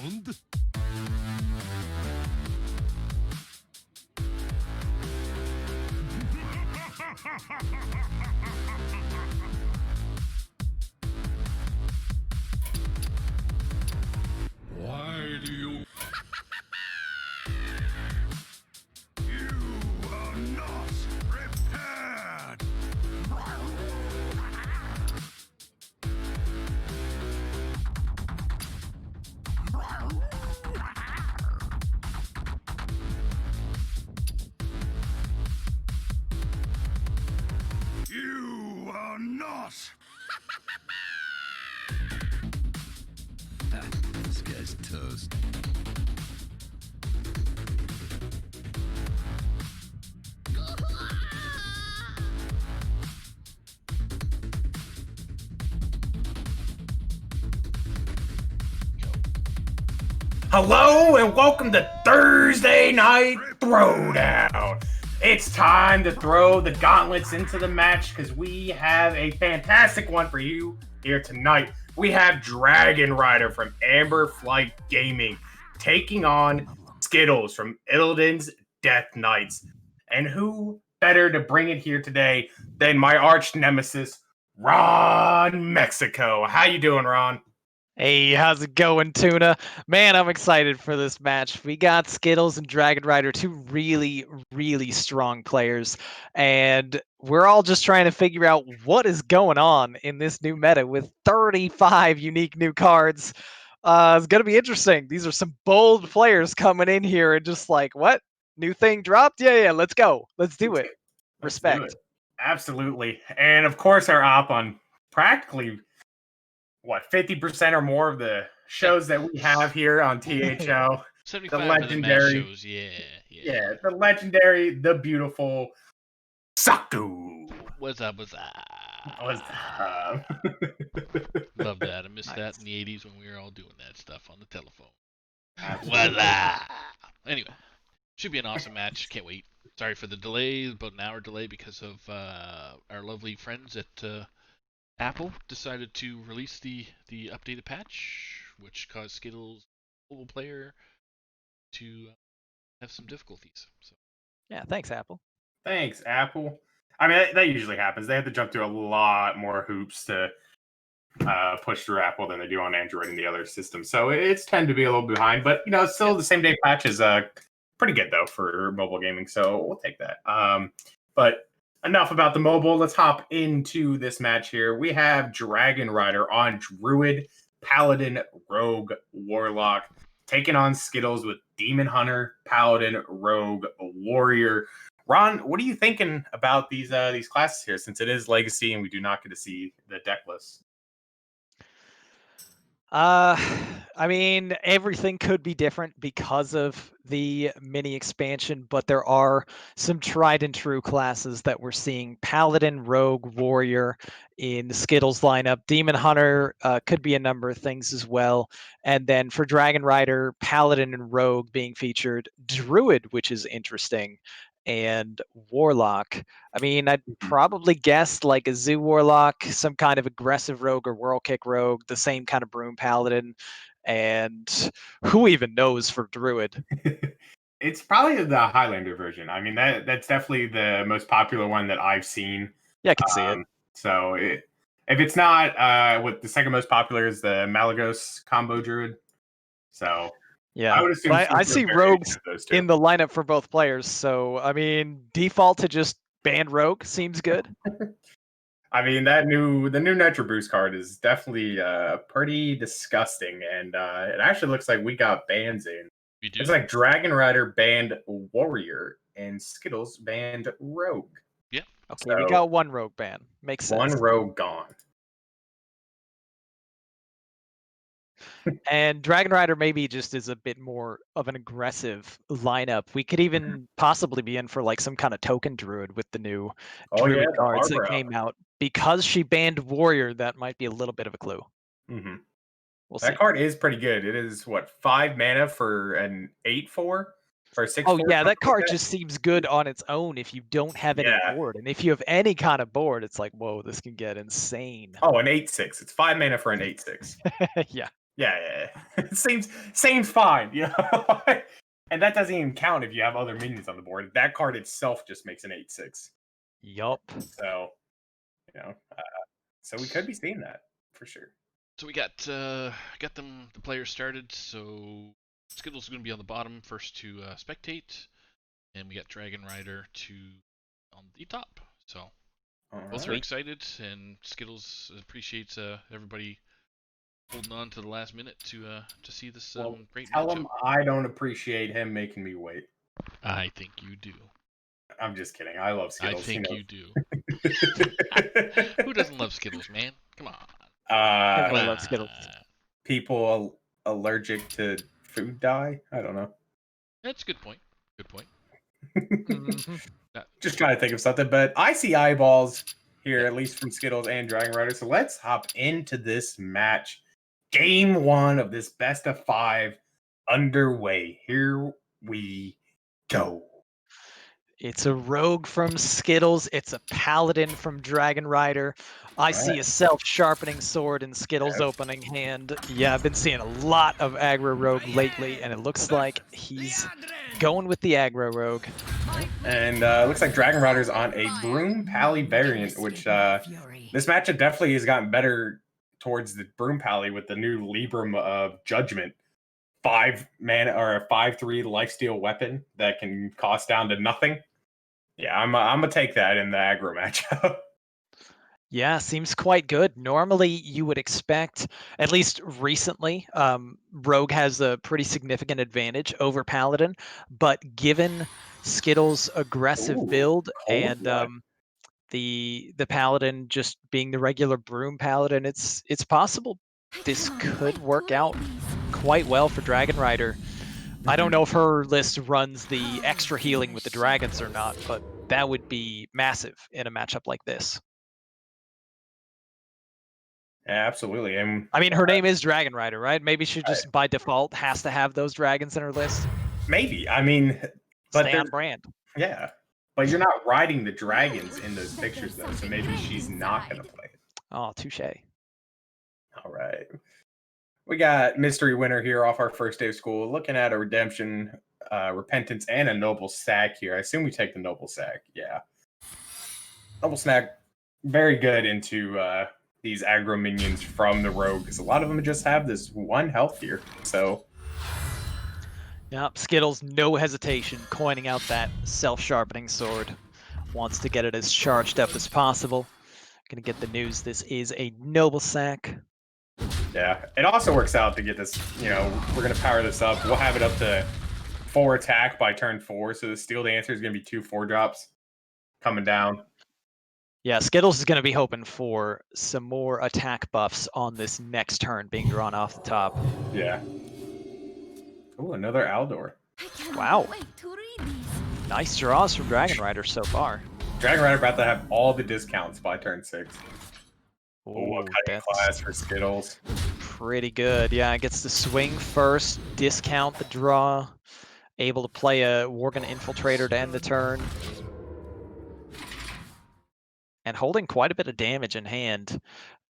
Why do you... You are not prepared! You are not! This guy's toast. Hello and welcome to Thursday Night Throwdown. It's time to throw the gauntlets into the match because we have a fantastic one for you here tonight. We have Dragonrider from Amber Flight Gaming taking on SKItLLeZ from Illidan's Death Knights. And who better to bring it here today than my arch nemesis, RonMexico. How you doing, Ron? Hey, how's it going, Tuna? Man, I'm excited for this match. We got SKItLLeZ and Dragonrider, two really, really strong players, and we're all just trying to figure out what is going on in this new meta with 35 unique new cards. It's going to be interesting. These are some bold players coming in here and just like, what? New thing dropped? Yeah, let's go. Let's do it. Respect. Do it. Absolutely. And of course, our op on practically 50% or more of the shows that we have here on THO. 75 the legendary of the match shows, yeah. The legendary, the beautiful Saku. What's up? What's up? Love that. I missed Nice. that in the 80s when we were all doing that stuff on the telephone. Absolutely. What's up? Anyway, should be an awesome match. Can't wait. Sorry for the delay, about an hour delay because of our lovely friends at Apple decided to release the updated patch, which caused SKItLLeZ mobile player to have some difficulties. So Yeah, thanks, Apple. Thanks, Apple. I mean, that usually happens. They have to jump through a lot more hoops to push through Apple than they do on Android and the other systems. So it's tend to be a little behind, but still the same day patch is pretty good though for mobile gaming. So we'll take that. But enough about the mobile. Let's hop into this match here. We have Dragonrider on Druid, Paladin, Rogue, Warlock, taking on SKItLLeZ with Demon Hunter, Paladin, Rogue, Warrior. Ron, what are you thinking about these classes here, since it is Legacy and we do not get to see the deck list? I mean, everything could be different because of the mini expansion, but there are some tried and true classes that we're seeing. Paladin, Rogue, Warrior in the SKItLLeZ lineup. Demon Hunter could be a number of things as well. And then for Dragonrider, Paladin and Rogue being featured. Druid, which is interesting. And Warlock. I mean, I'd probably guess like a Zoo Warlock, some kind of aggressive rogue or Whirl Kick rogue, the same kind of Broom Paladin, and who even knows for Druid? It's probably the Highlander version. I mean, that's definitely the most popular one that I've seen. Yeah, I can see it. So if it's not, what the second most popular is the Malagos combo Druid. So Yeah, I would assume I see rogues in the lineup for both players. So I mean, default to just ban rogue seems good. I mean, the new Nitro Boost card is definitely pretty disgusting, and it actually looks like we got bans in. we do. It's like Dragonrider banned Warrior and SKItLLeZ banned Rogue. Yeah. Okay, we So, got one rogue ban. Makes sense. one Rogue gone. And Dragonrider maybe just is a bit more of an aggressive lineup. We could even possibly be in for like some kind of token druid with the new druid the cards that Barbara. came out. Because she banned Warrior, that might be a little bit of a clue. Mm-hmm. We'll That see. card is pretty good. It is 5 mana for an 8/4 or 6/4. Oh yeah, that card like just seems good on its own if you don't have any Yeah. board. And if you have any kind of board, it's like, whoa, this can get insane. Oh, an 8/6. It's 5 mana for an 8/6. Yeah. Yeah. Seems fine, you know. And that doesn't even count if you have other minions on the board. That card itself just makes an 8/6. Yup. So, you know, so we could be seeing that for sure. So we got the players started. So Skittles is going to be on the bottom first to spectate, and we got Dragonrider on the top. So both are excited, and Skittles appreciates everybody holding on to the last minute to see this great Tell matchup. him I don't appreciate him making me wait. I think you do. I'm just kidding. I love Skittles. I think you do. Who doesn't love Skittles, man? Come on. Everyone loves Skittles. People allergic to food dye? I don't know. That's a good point. Good point. Just trying to think of something, but I see eyeballs here, at least from Skittles and Dragonrider. So let's hop into this match. Game 1 of this best of 5 underway. Here we go. It's a rogue from Skittles. It's a paladin from Dragonrider. I see a self-sharpening sword in Skittles' opening hand. Yeah, I've been seeing a lot of aggro rogue lately, and it looks like he's going with the aggro rogue. And looks like Dragonrider's on a Broom Pally variant, which this matchup definitely has gotten better towards the Broom Pally with the new Libram of Judgment. 5-mana or a 5/3 lifesteal weapon that can cost down to nothing. Yeah, I'm gonna take that in the aggro matchup. Yeah, seems quite good. Normally, you would expect, at least recently, Rogue has a pretty significant advantage over Paladin, but given Skittles' aggressive build and the Paladin just being the regular Broom Paladin, it's possible this could work out quite well for Dragonrider. I don't know if her list runs the extra healing with the dragons or not, but that would be massive in a matchup like this. Yeah, absolutely. And I mean, her name is Dragonrider, right? Maybe she just by default has to have those dragons in her list. Maybe. I mean, but Stay on brand. Yeah, but you're not riding the dragons in those pictures though, so maybe she's not gonna play it. Oh, touche. All right. We got mystery winner here off our first day of school. Looking at a redemption, repentance, and a noble sack here. I assume we take the noble sack. Yeah. Noble sack, very good into these aggro minions from the rogue, because a lot of them just have this 1 health here. So Yep, Skittles, no hesitation, coining out that self-sharpening sword. Wants to get it as charged up as possible. Gonna get the news this is a noble sack. yeah, it also works out to get this, you know, we're going to power this up. We'll have it up to 4 attack by turn 4, so the Steel Dancer is going to be 2 4-drops coming down. Yeah, Skittles is going to be hoping for some more attack buffs on this next turn being drawn off the top. Yeah. Oh, another Aldor. Wow. Nice draws from Dragonrider so far. Dragonrider about to have all the discounts by turn 6. Oh, cutting class for Skittles. Pretty good. Yeah, it gets to swing first, discount the draw, able to play a Worgen Infiltrator to end the turn. And holding quite a bit of damage in hand.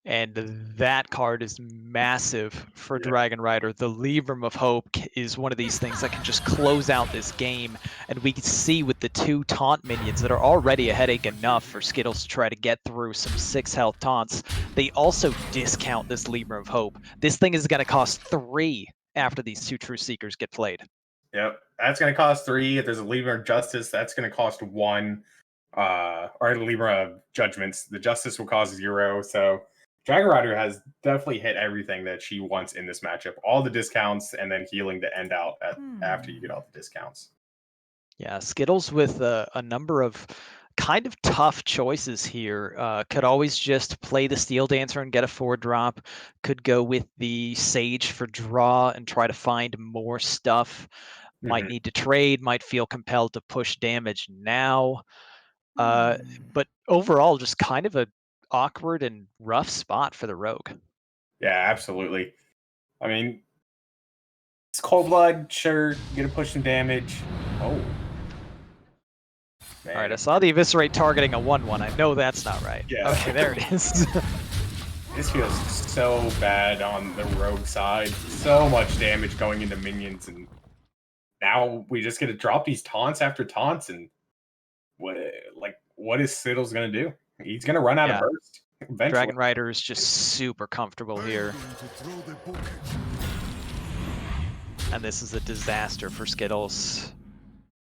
And that card is massive for Dragonrider. The Libram of Hope is one of these things that can just close out this game. And we can see with the 2 taunt minions that are already a headache enough for Skittles to try to get through some 6 health taunts. They also discount this Libram of Hope. This thing is going to cost 3 after these 2 True Seekers get played. Yep, that's going to cost 3. If there's a Libram of Justice, that's going to cost 1. Or the Libram of Judgments. The Justice will cost 0. So Dragonrider has definitely hit everything that she wants in this matchup. All the discounts and then healing to end out after you get all the discounts. Yeah, Skittles with a number of kind of tough choices here. Could always just play the Steel Dancer and get a 4-drop. Could go with the Sage for draw and try to find more stuff. Might need to trade, might feel compelled to push damage now. But overall, just kind of a awkward and rough spot for the rogue. Yeah, absolutely. I mean, it's Cold Blood, sure, gonna push some damage. Oh. Man. All right, I saw the Eviscerate targeting a 1/1. I know that's not right. Yeah. Okay, there it is. This feels so bad on the rogue side. So much damage going into minions, and now we just get to drop these taunts after taunts. And what is SKItLLeZ gonna do? He's gonna run out of burst eventually. Dragonrider is just super comfortable here, and this is a disaster for SKItLLeZ.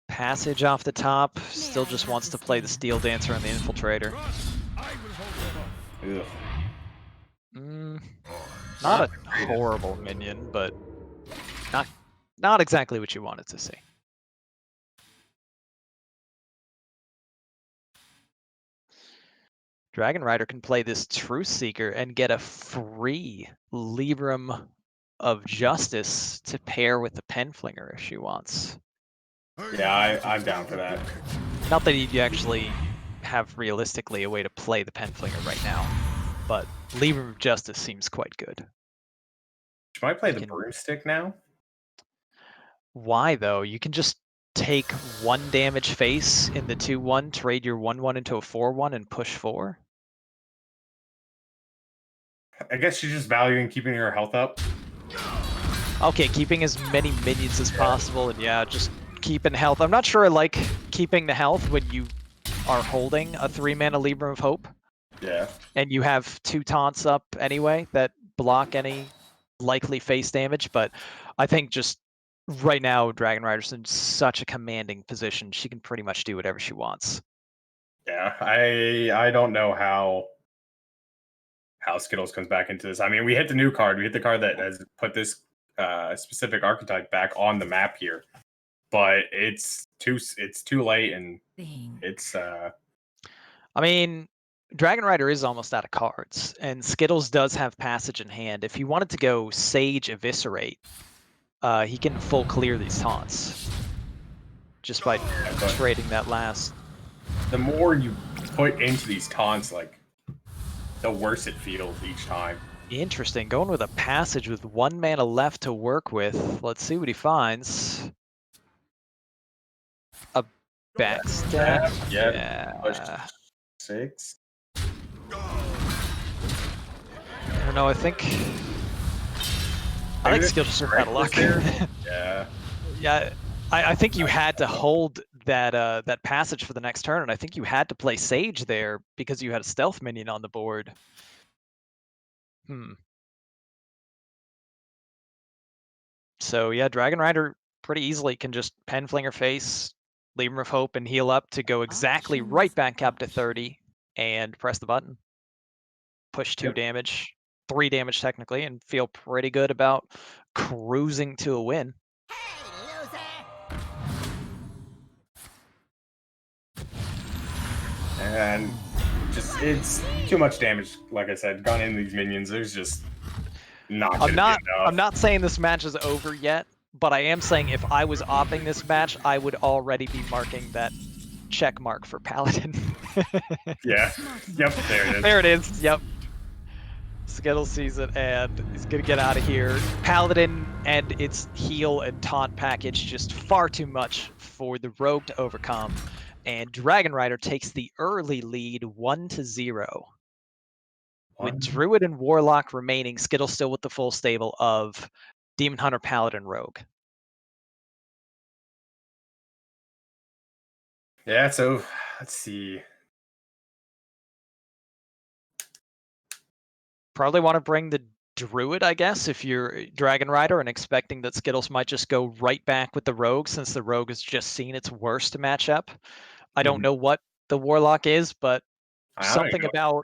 Passage off the top, still just wants to play the Steel Dancer and the Infiltrator. Ugh. Not a horrible minion, but not exactly what you wanted to see. Dragonrider can play this Truth Seeker and get a free Libram of Justice to pair with the Penflinger if she wants. Yeah, I'm down for that. Not that you actually have realistically a way to play the Penflinger right now, but Libram of Justice seems quite good. She might play the Broomstick now. Why though? You can just take 1 damage face in the 2/1, trade your 1/1 into a 4/1 and push 4. I guess she's just valuing keeping her health up. Okay, keeping as many minions as possible, and yeah, just keeping health. I'm not sure I like keeping the health when you are holding a 3-mana Libram of Hope. Yeah. And you have 2 taunts up anyway that block any likely face damage, but I think just right now Dragonrider's in such a commanding position, she can pretty much do whatever she wants. Yeah, I don't know how SKItLLeZ comes back into this. I mean, we hit the new card. We hit the card that has put this specific archetype back on the map here, but it's too late, and it's. I mean, Dragonrider is almost out of cards, and SKItLLeZ does have passage in hand. If he wanted to go Sage Eviscerate, he can full clear these taunts just by trading that last. The more you put into these taunts, like, the worse it feels each time. Interesting. Going with a passage with 1 mana left to work with. Let's see what he finds. A backstab. Yeah. 6. I don't know. I think SKItLLeZ just out of luck. Yeah. Yeah. I think you had to hold that passage for the next turn, and I think you had to play Sage there because you had a stealth minion on the board. So yeah, Dragonrider pretty easily can just Penflinger face, Libram of Hope, and heal up to go exactly right back up to 30 and press the button. Push 2 damage, 3 damage technically, and feel pretty good about cruising to a win. And just it's too much damage. Like I said, gone in these minions. There's just not. I'm not saying this match is over yet, but I am saying if I was opping this match, I would already be marking that check mark for Paladin. Yeah. Yep. There it is. There it is. Yep. SKItLLeZ sees it and he's gonna get out of here. Paladin and its heal and taunt package just far too much for the Rogue to overcome. And Dragonrider takes the early lead 1-0. With Druid and Warlock remaining, SKItLLeZ still with the full stable of Demon Hunter, Paladin, Rogue. Yeah, so let's see. Probably want to bring the Druid, I guess, if you're Dragonrider and expecting that SKItLLeZ might just go right back with the Rogue since the Rogue has just seen its worst matchup. I don't know what the Warlock is, but something about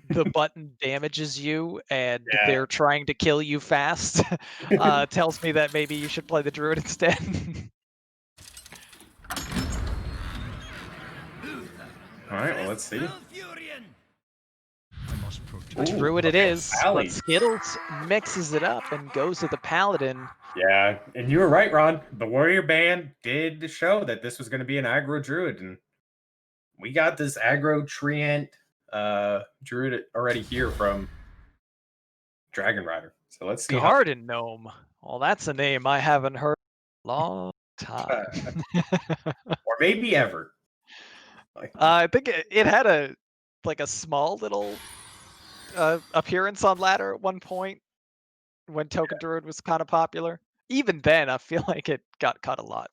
the button damages you and they're trying to kill you fast tells me that maybe you should play the Druid instead. All right, well, let's see. Druid it is, but SKItLLeZ mixes it up and goes to the Paladin. Yeah, and you were right, Ron. The Warrior Band did show that this was going to be an aggro Druid, and we got this aggro Treant Druid already here from Dragonrider. So let's see. Garden Gnome. Well, that's a name I haven't heard in a long time. Or maybe ever. I think it had a small little appearance on ladder at one point when Token Druid was kind of popular. Even then, I feel like it got cut a lot.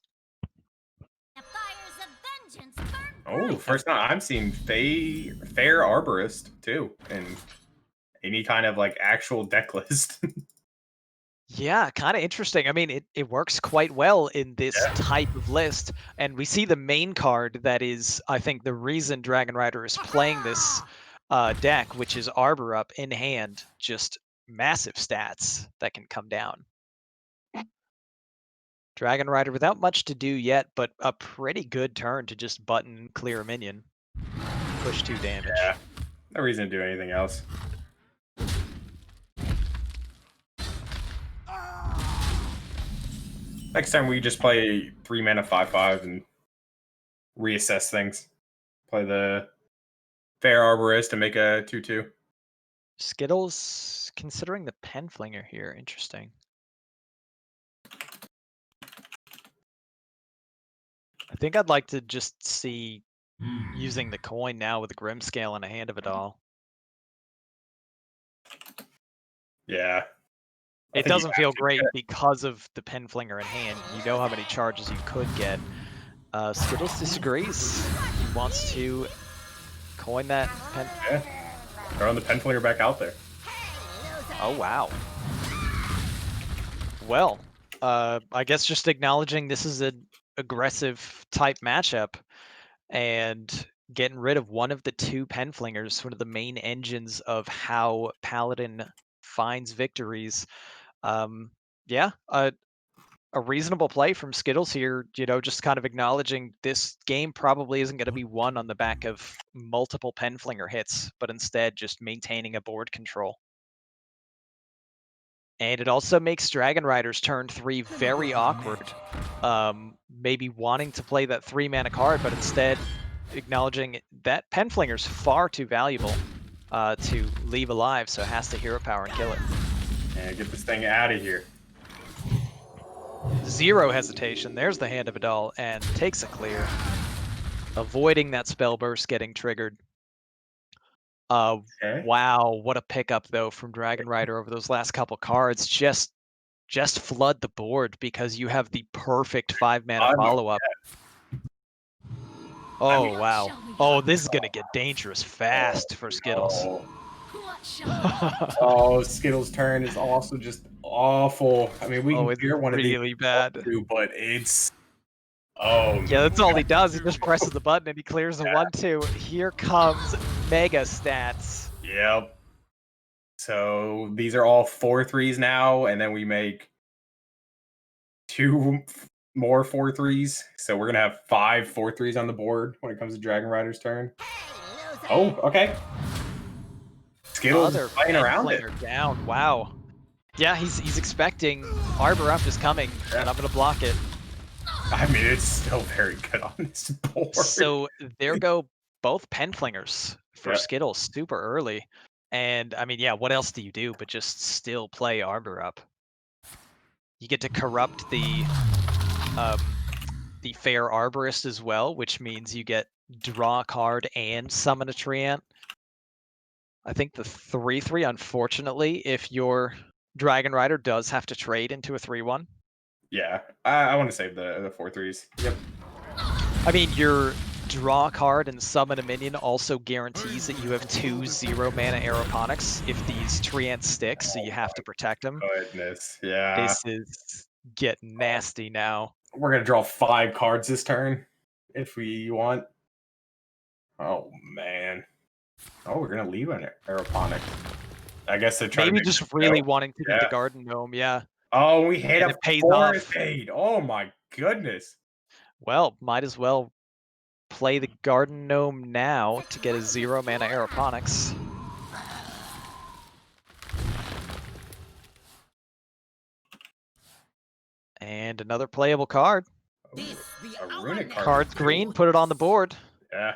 Oh, first time I'm seeing Fair Arborist too, and any kind of like actual deck list. Yeah, kind of interesting. I mean, it works quite well in this type of list, and we see the main card that is, I think, the reason Dragonrider is playing this deck, which is Arbor Up in hand, just massive stats that can come down. Dragonrider without much to do yet, but a pretty good turn to just button and clear a minion. Push 2 damage. Yeah, no reason to do anything else. Next time we just play 3 mana 5/5 and reassess things. Play the Fair Arborist and make a 2/2. SKItLLeZ considering the Penflinger here. Interesting. I think I'd like to just see using the coin now with a Grimscale and a Hand of Vidal. Yeah. It doesn't feel great because of the Penflinger in hand. You know how many charges you could get. SKItLLeZ disagrees. He wants to coin that pen. Yeah. Throwing the Penflinger back out there. Oh, wow. Well, I guess just acknowledging this is an aggressive type matchup and getting rid of one of the 2 Penflingers, one of the main engines of how Paladin finds victories. Yeah, a reasonable play from SKItLLeZ here, you know, just kind of acknowledging this game probably isn't going to be won on the back of multiple Penflinger hits, but instead just maintaining a board control. And it also makes Dragonrider's turn 3 very awkward. Maybe wanting to play that 3 mana card, but instead acknowledging that Penflinger's far too valuable to leave alive, so has to hero power and kill it. And get this thing out of here. Zero hesitation. There's the Hand of Vidal and takes a clear, avoiding that spell burst getting triggered. Okay. Wow, what a pickup though from Dragonrider over those last couple cards. Just flood the board because you have the perfect 5 mana follow up. Oh wow. Oh, this is gonna get dangerous fast for SKItLLeZ. Oh, SKItLLeZ turn is also just awful. I mean, we can hear one really of these bad. too, but it's yeah, that's all he does. He just presses the button and he clears the 1/2. Here comes mega stats. Yep. So these are all 4/3s now, and then we make 2 more 4/3s. So we're gonna have 5 4/3s on the board when it comes to Dragonrider's turn. Oh, okay. SKItLLeZ playing around it. Down. Wow. Yeah, he's expecting Arbor Up is coming, and I'm gonna block it. I mean, it's still very good on this board. So there go both Penflingers for SKItLLeZ super early. And I mean, yeah, what else do you do but just still play Arbor Up? You get to corrupt the Fair Arborist as well, which means you get draw a card and summon a Treant. I think the 3/3, unfortunately, if your Dragonrider does have to trade into a 3/1. Yeah, I want to save the 4/3s. Yep. I mean, your draw a card and summon a minion also guarantees that you have 2 0-mana aeroponics if these Treants stick, so you have to protect them. Goodness, yeah. This is getting nasty now. We're gonna draw 5 cards this turn if we want. Oh man. Oh, we're gonna leave an aeroponic. I guess they're trying maybe to just really wanting to get the Garden Gnome, yeah. Oh, we hit a pays forest off. fade. Oh my goodness. Well, might as well play the Garden Gnome now to get a 0-mana aeroponics. And another playable card. A runic card. Card's green, put it on the board. Yeah.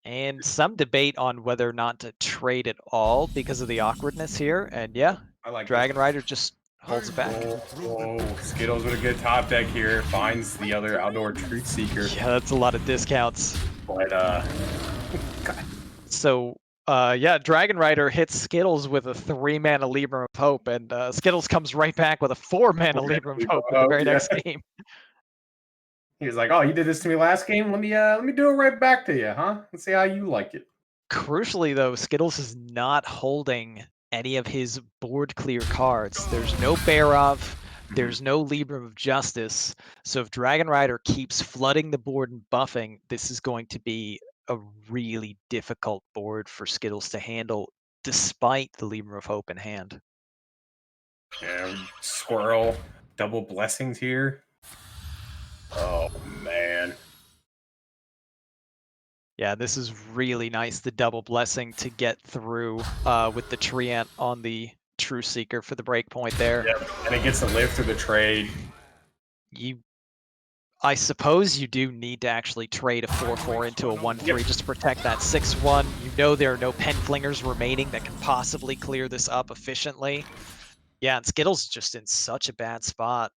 And some debate on whether or not to trade at all because of the awkwardness here. And yeah, I like Dragonrider just holds it back. Whoa, SKItLLeZ with a good top deck here. Finds the other outdoor Truth Seeker. Yeah, that's a lot of discounts. But, So Yeah, Dragonrider hits SKItLLeZ with a 3-mana Libram of Hope, and SKItLLeZ comes right back with a 4-mana Libram of Hope in the very next game. He was like, "Oh, you did this to me last game. Let me do it right back to you, huh? Let's see how you like it." Crucially, though, SKItLLeZ is not holding any of his board clear cards. There's no Barov, there's no Libram of Justice. So if Dragonrider keeps flooding the board and buffing, this is going to be a really difficult board for SKItLLeZ to handle, despite the Libram of Hope in hand. Yeah, Squirrel, double blessings here. Oh man. Yeah, this is really nice, the double blessing to get through with the Treant on the True Seeker for the breakpoint there. Yep, and it gets to live through the trade. I suppose you do need to actually trade a 4/4 into a 1/3 just to protect that 6/1. You know there are no pen flingers remaining that can possibly clear this up efficiently. Yeah, and SKItLLeZ just in such a bad spot.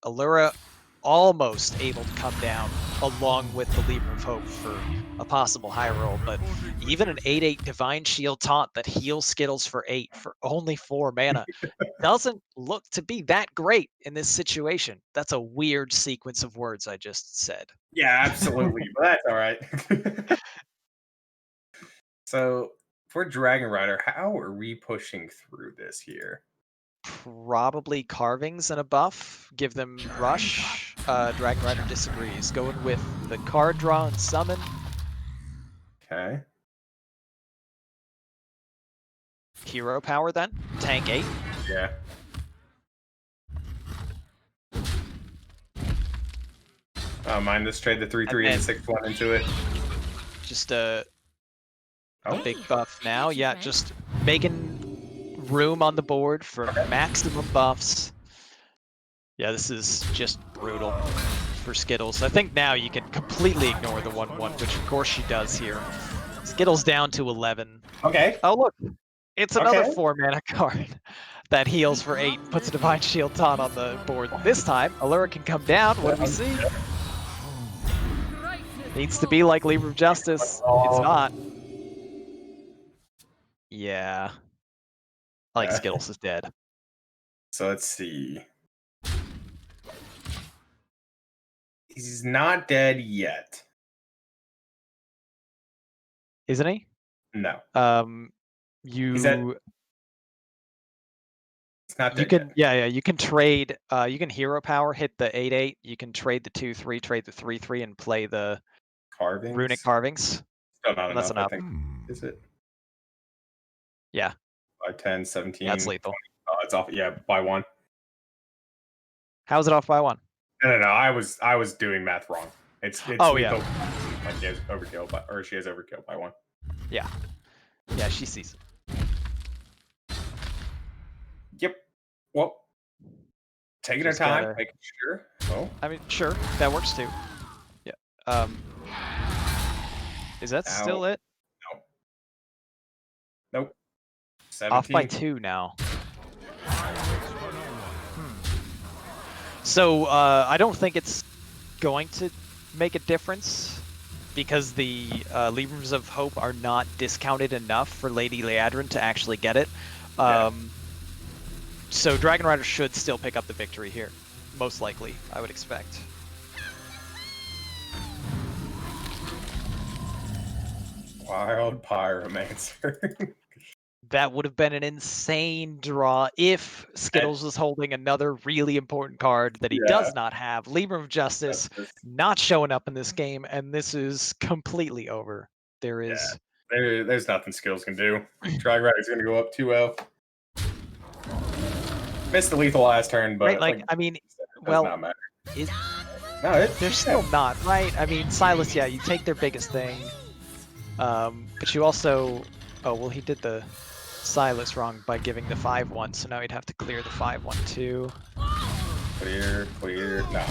Allura almost able to come down along with the Libram of Hope for a possible high roll, but even an 8/8 Divine Shield Taunt that heals SKItLLeZ for 8 for only 4 mana doesn't look to be that great in this situation. That's a weird sequence of words I just said. Yeah, absolutely, but that's all right. So for Dragonrider, how are we pushing through this here? Probably carvings and a buff. Give them rush. Dragonrider disagrees. Going with the card draw and summon. Okay. Hero power then. Tank 8. Yeah. Mind this trade the 3/3 and 6/1 into it. Just a big buff now. Yeah, just making room on the board for maximum buffs. Yeah, this is just brutal for SKItLLeZ. I think now you can completely ignore the 1/1, which of course she does here. SKItLLeZ down to 11. Okay. Oh look, it's another 4-mana card that heals for 8, puts a Divine Shield Taunt on the board. This time, Allura can come down. What do we see? Needs to be like Libram of Justice. It's not. Yeah. I think SKItLLeZ is dead. So let's see. He's not dead yet. Isn't he? No. It's not dead you can yet. you can trade you can hero power, hit the 8/8, you can trade the 2/3, trade the 3/3, and play the Carvings? runic carvings. Still not That's enough, enough. I think. Is it? Yeah. 5, 10, 17. That's lethal. 20. It's off, yeah, by 1. How's it off by 1? No. I was doing math wrong. It's oh lethal. yeah. Like she has overkill by 1. Yeah. Yeah, she sees it. Yep. Well, taking her Just time, gotta- making sure. Oh. I mean, sure, that works too. Yeah. Is that still it? No. Nope. 17. Off by 2 now. So I don't think it's going to make a difference because the Librams of Hope are not discounted enough for Lady Liadrin to actually get it. So Dragonrider should still pick up the victory here, most likely, I would expect. Wild Pyromancer. That would have been an insane draw if SKItLLeZ was holding another really important card that he does not have. Libram of Justice not showing up in this game, and this is completely over. There is... There's nothing SKItLLeZ can do. Dragonrider's going to go up 2-0. Missed the lethal last turn, but... Right, like I mean, well... Not matter. They're still not, right? I mean, Silas, yeah, you take their biggest thing. But you also... Oh, well, he did the Silas wrong by giving the 5/1, so now he'd have to clear the 5/1 too. Clear. No.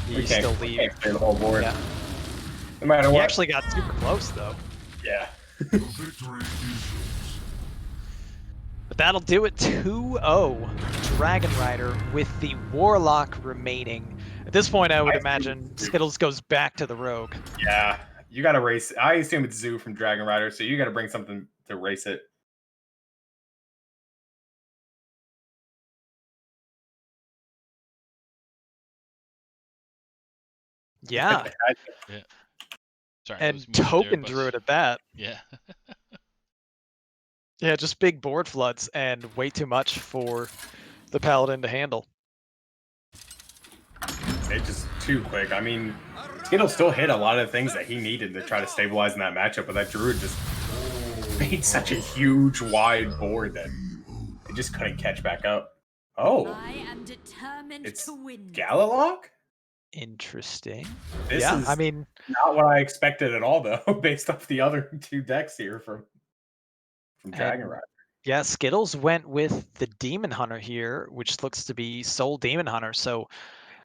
You still leave. We can't clear the whole board. Yeah. No matter what. He actually got super close, though. Yeah. But that'll do it. 2-0 Dragonrider with the Warlock remaining. At this point, I would imagine SKItLLeZ goes back to the Rogue. Yeah. You got to race. I assume it's Zoo from Dragonrider, so you got to bring something race it. Yeah, Sorry, I and was muted token there, but Druid at that. yeah. Yeah, just big board floods and way too much for the Paladin to handle. It's just too quick. I mean, Skittle still hit a lot of things that he needed to try to stabilize in that matchup, but that Druid just made such a huge, wide board that it just couldn't catch back up. Oh, I am determined It's to win. Galilok? Interesting. This Yeah, is I mean, not what I expected at all, though, based off the other two decks here from Dragonrider. yeah, Skittles went with the Demon Hunter here, which looks to be Soul Demon Hunter. So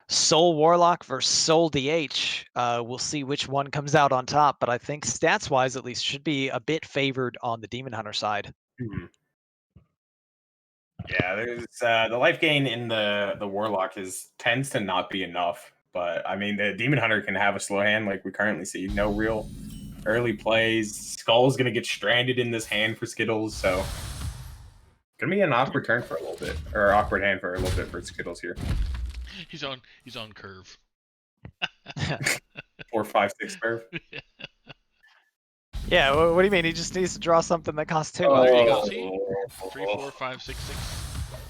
Soul Warlock versus Soul DH. We'll see which one comes out on top, but I think stats-wise, at least, should be a bit favored on the Demon Hunter side. Yeah, there's the life gain in the Warlock tends to not be enough. But I mean, the Demon Hunter can have a slow hand like we currently see. No real early plays. Skull's gonna get stranded in this hand for Skittles, so gonna be an awkward turn for a little bit, or awkward hand for a little bit for Skittles here. He's on curve. 4, 5, 6 curve. Yeah, what do you mean? He just needs to draw something that costs 2. Oh, there you go. Oh. See? 3, 4, 5, 6, 6.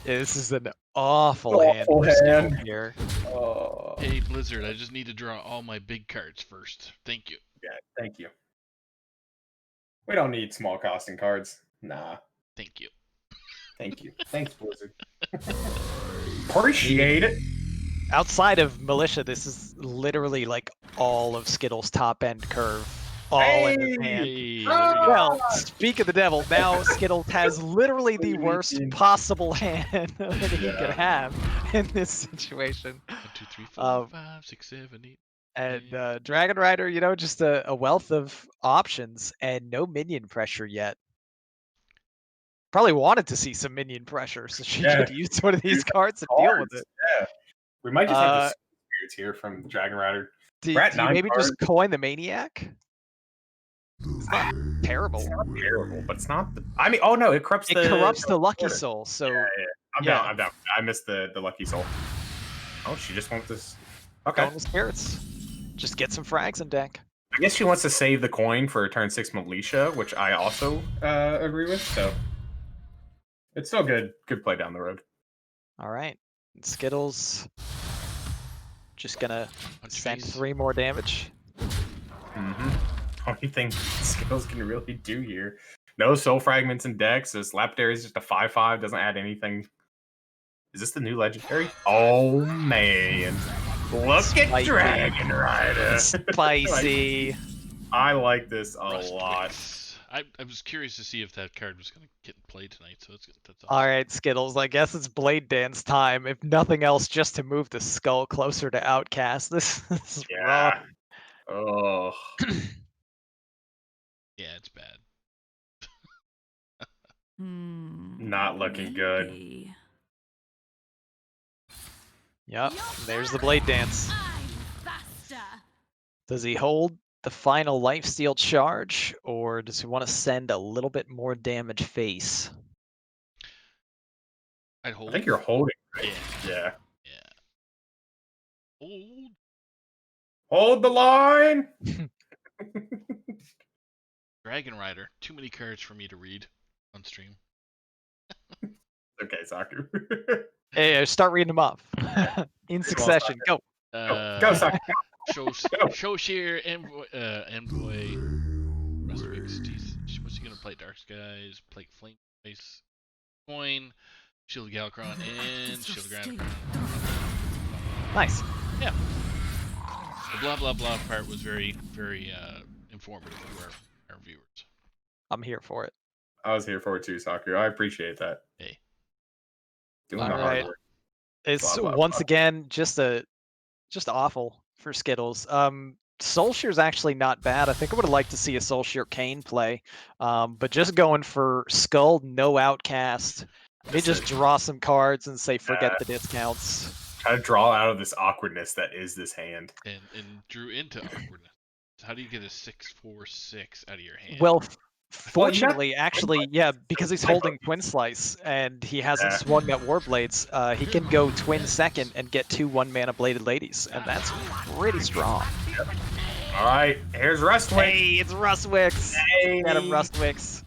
Yeah, this is an awful hand Awful for Skittle hand. here. Oh. Hey, Blizzard, I just need to draw all my big cards first. Thank you. Yeah, thank you. We don't need small costing cards. Nah. Thank you. Thank you. Thanks, Blizzard. Appreciate it. Outside of Militia, this is literally like all of Skittles' top end curve. All in his hand. Hey, there we go. Well, speak of the devil, now Skittles has literally the worst possible hand that he could have in this situation. 1, 2, 3, 4, 5, 6, 7, 8. And Dragonrider, you know, just a wealth of options and no minion pressure yet. Probably wanted to see some minion pressure so she could use one of these cards and deal with it. Yeah. We might just have the spirits here from Dragonrider. Do you maybe just coin the Maniac? It's not terrible. It's not terrible, but it's not. I mean, oh no, it corrupts the Lucky Soul. So I'm down. I missed the Lucky Soul. Oh, she just wants this. Okay. Going with spirits. Just get some frags in deck. I guess she wants to save the coin for turn 6 Militia, which I also agree with. So it's still good play down the road. All right, Skittles just gonna send Jeez. 3 more damage. Only thing Skittles can really do here. No soul fragments in decks. This Lapidary is just a 5/5, doesn't add anything. Is this the new legendary? Oh man. Look at Dragonrider. Spicy. I like this a Rust lot. Wicks. I was curious to see if that card was going to get played tonight, so that's awesome. All right, Skittles. I guess it's Blade Dance time. If nothing else, just to move the skull closer to Outcast. This is rough. Oh. Yeah, it's bad. Not looking good. maybe. Yep. There's the Blade Dance. I'm faster. Does he hold the final lifesteal charge, or does he want to send a little bit more damage face? I'd hold. I think you're holding, right? Yeah. Yeah. Hold. Hold the line! Dragonrider. Too many cards for me to read on stream. Okay, Saku. Hey, start reading them off. In succession. Go. Go, Saku. Showshare, Envoy, Rust Wicks. Jeez, what's he gonna play? Dark Skies, play Flame Face, Coin, Shield Galakron, and Shield Galakron. Nice. Yeah. The blah blah blah part was very, very informative for our viewers. I'm here for it. I was here for it too, Saku. I appreciate that. Hey. Doing All the right. hard work. It's Blah, blah, once blah. again just awful for Skittles. Soulshear's actually not bad. I think I would have liked to see a Soulshear Kane play, but just going for Skull, no Outcast. Maybe just draw some cards and say forget the discounts. Try to draw out of this awkwardness that is this hand. And drew into awkwardness. How do you get a 6/4/6 out of your hand? Well, Fortunately, actually, yeah, because he's holding Twin Slice and he hasn't swung that Warblades, he can go Twin second and get 2 1-mana Bladed Ladies, and that's pretty strong. All right, here's Rustwick. Hey, it's Rustwicks. Hey. Get him, Rustwicks.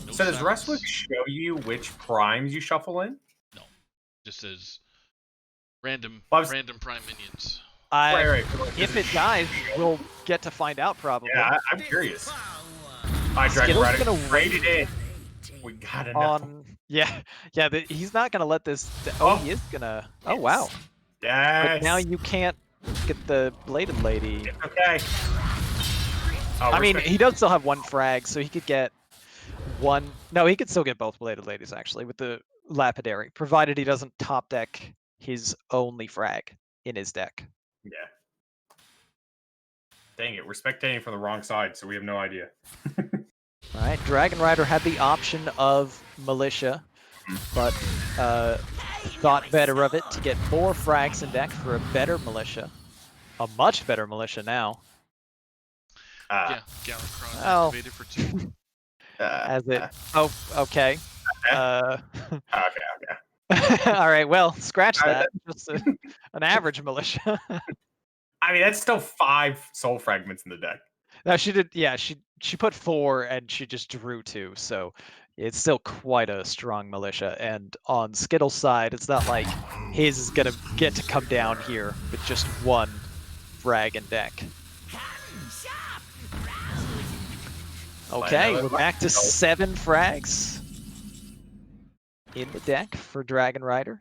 No So does silence. Rustwick show you which primes you shuffle in? Just says random Well, I was- random prime minions. Right. If it dies, we'll get to find out probably. Yeah, I'm curious. All right, Skittle's Dragonrider, gonna trade it in. We gotta know. Yeah, he's not gonna let this. He is gonna. Oh wow! Yes. But now you can't get the Bladed Lady. It's okay. Oh, I mean, he does still have 1 frag, so he could get 1. No, he could still get both Bladed Ladies actually with the Lapidary, provided he doesn't top deck his only frag in his deck. Yeah. Dang it, we're spectating from the wrong side, so we have no idea. All right, Dragonrider had the option of Militia, but thought better of it to get more frags in deck for a better Militia. A much better Militia now. Yeah, Galakrond Oh. activated for 2. As it... Oh, okay. Okay. All right, well, scratch All right, that. Just an average Militia. I mean, that's still 5 soul fragments in the deck. No, she did. Yeah, she put 4 and she just drew 2, so it's still quite a strong Militia. And on Skittle's side, it's not like his is gonna get to come down here with just 1 frag in deck. Okay, we're back to 7 frags in the deck for Dragonrider.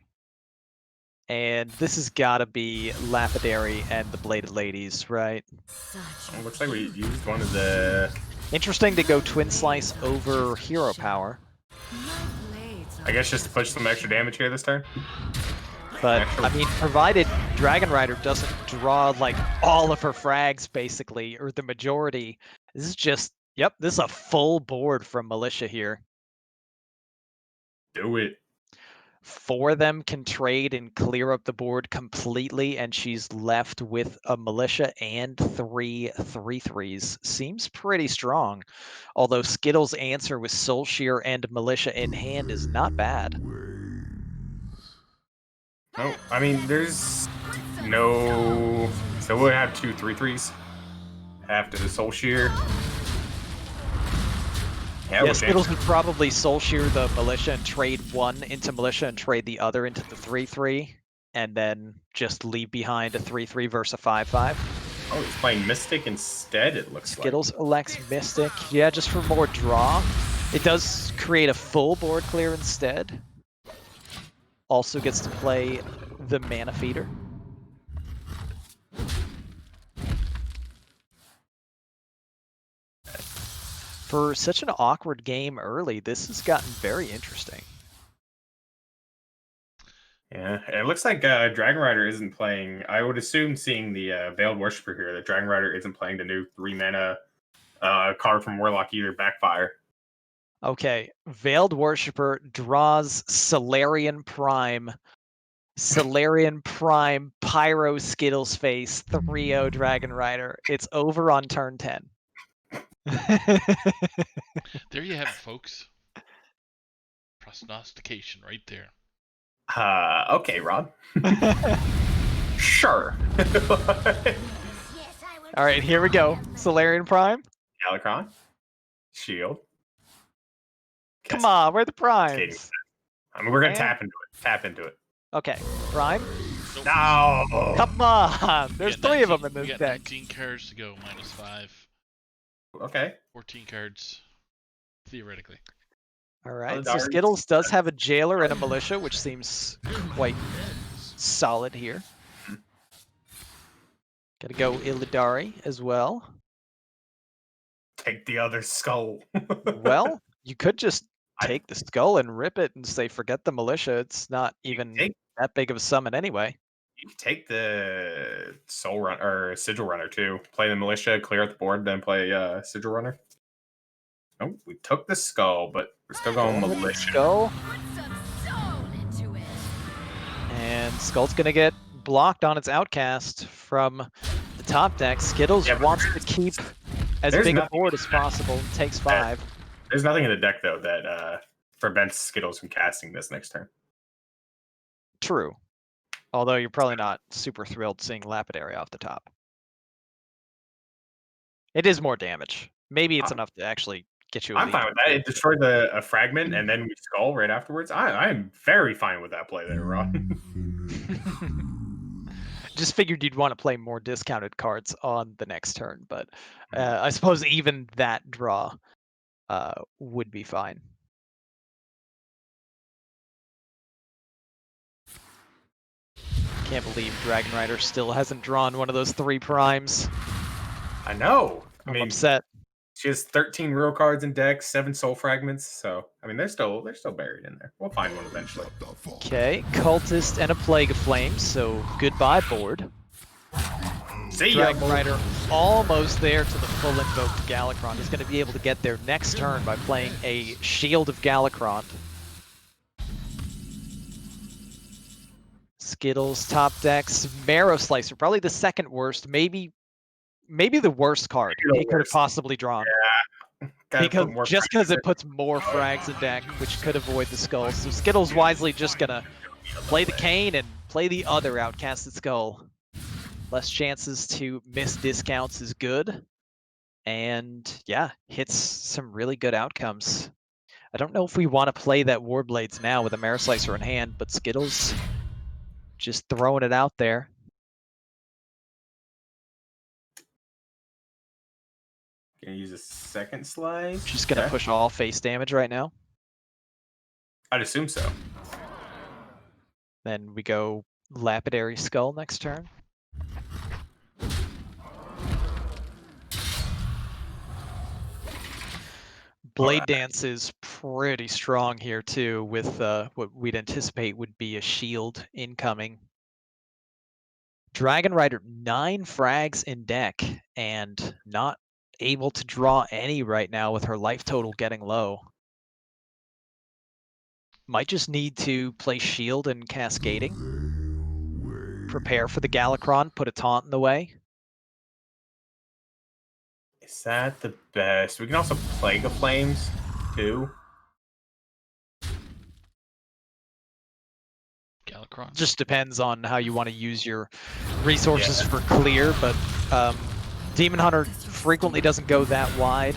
And this has got to be Lapidary and the Bladed Ladies, right? It looks like we used one of the... Interesting to go Twin Slice over Hero Power. I guess just to push some extra damage here this turn. But, I mean, provided Dragonrider doesn't draw, like, all of her frags, basically, or the majority, this is just, yep, this is a full board from Militia here. Do it. 4 of them can trade and clear up the board completely, and she's left with a Militia and 3 3/3s. Seems pretty strong. Although Skittle's answer with Soul Shear and Militia in hand is not bad. No, I mean, there's no... So we'll have 2 3/3s after the Soul Shear. Yeah, Skittles would probably Soul Shear the Militia and trade 1 into Militia and trade the other into the 3/3, and then just leave behind a 3/3 versus a 5/5. Oh, he's playing Mystic instead, it looks Skittles elects Mystic. Yeah, just for more draw. It does create a full board clear instead. Also gets to play the Mana Feeder. For such an awkward game early, this has gotten very interesting. Yeah, it looks like Dragonrider isn't playing. I would assume, seeing the Veiled Worshipper here, that Dragonrider isn't playing the new 3-mana card from Warlock either, Backfire. Okay, Veiled Worshipper draws Solarian Prime. Solarian Prime, Pyro Skittles Face, 3/0 Dragonrider. It's over on turn 10. There you have it, folks. Prognostication right there. Okay, Rob. Sure. All right, here we go. Solarian Prime. Galakrond. Shield. Come on, where are the primes? I mean, we're gonna Man. tap into it. Tap into it. Okay, Prime. Nope. No. Come on, there's We got 3 of them 19 in this we got deck. 19 cards to go, -5. Okay. 14 cards, theoretically. All right, so darts. Skittles does have a Jailer and a Militia, which seems quite solid here. Gotta go Illidari as well. Take the other skull. Well, you could just take the skull and rip it and say, forget the Militia. It's not even take- that big of a summon anyway. You can take the Soul Run or Sigil Runner too. Play the Militia, clear out the board, then play Sigil Runner. Oh, we took the skull, but we're still going Militia. Skull, Put some soul into it. and Skull's gonna get blocked on its Outcast from the top deck. Skittles Yeah, but- wants to keep as There's big a nothing- board as possible. Takes 5. There's nothing in the deck though that prevents Skittles from casting this next turn. True. Although you're probably not super thrilled seeing Lapidary off the top. It is more damage. Maybe it's enough to actually get you a I'm lead. fine with that. It destroyed a fragment and then we skull right afterwards. I am very fine with that play there, Ron. Just figured you'd want to play more discounted cards on the next turn, but I suppose even that draw would be fine. Can't believe Dragonrider still hasn't drawn one of those 3 primes. I know. I I'm mean, upset. she has 13 real cards in deck, 7 soul fragments. So I mean, they're still buried in there. We'll find one eventually. Okay, Cultist and a Plague of Flames, so goodbye board. See ya. Dragonrider almost there to the full invoked Galakron. Is going to be able to get there next turn by playing a Shield of Galakron. Skittles, top decks, Marrow Slicer, probably the second worst, maybe the worst card he could have possibly drawn. Yeah. Just because it puts more frags in deck, which could avoid the skull. So Skittles wisely just gonna play the cane and play the other outcasted skull. Less chances to miss discounts is good. And yeah, hits some really good outcomes. I don't know if we want to play that Warblades now with a Marrow Slicer in hand, but Skittles just throwing it out there. Gonna use a second slice. Just gonna push all face damage right now. I'd assume so. Then we go Lapidary Skull next turn. Blade Dance is pretty strong here too, with what we'd anticipate would be a shield incoming. Dragonrider 9 frags in deck and not able to draw any right now with her life total getting low. Might just need to play shield and cascading. Prepare for the Galakron, put a taunt in the way. Is that the best? We can also Plague of Flames too. Galakron. Just depends on how you want to use your resources for clear, but Demon Hunter frequently doesn't go that wide.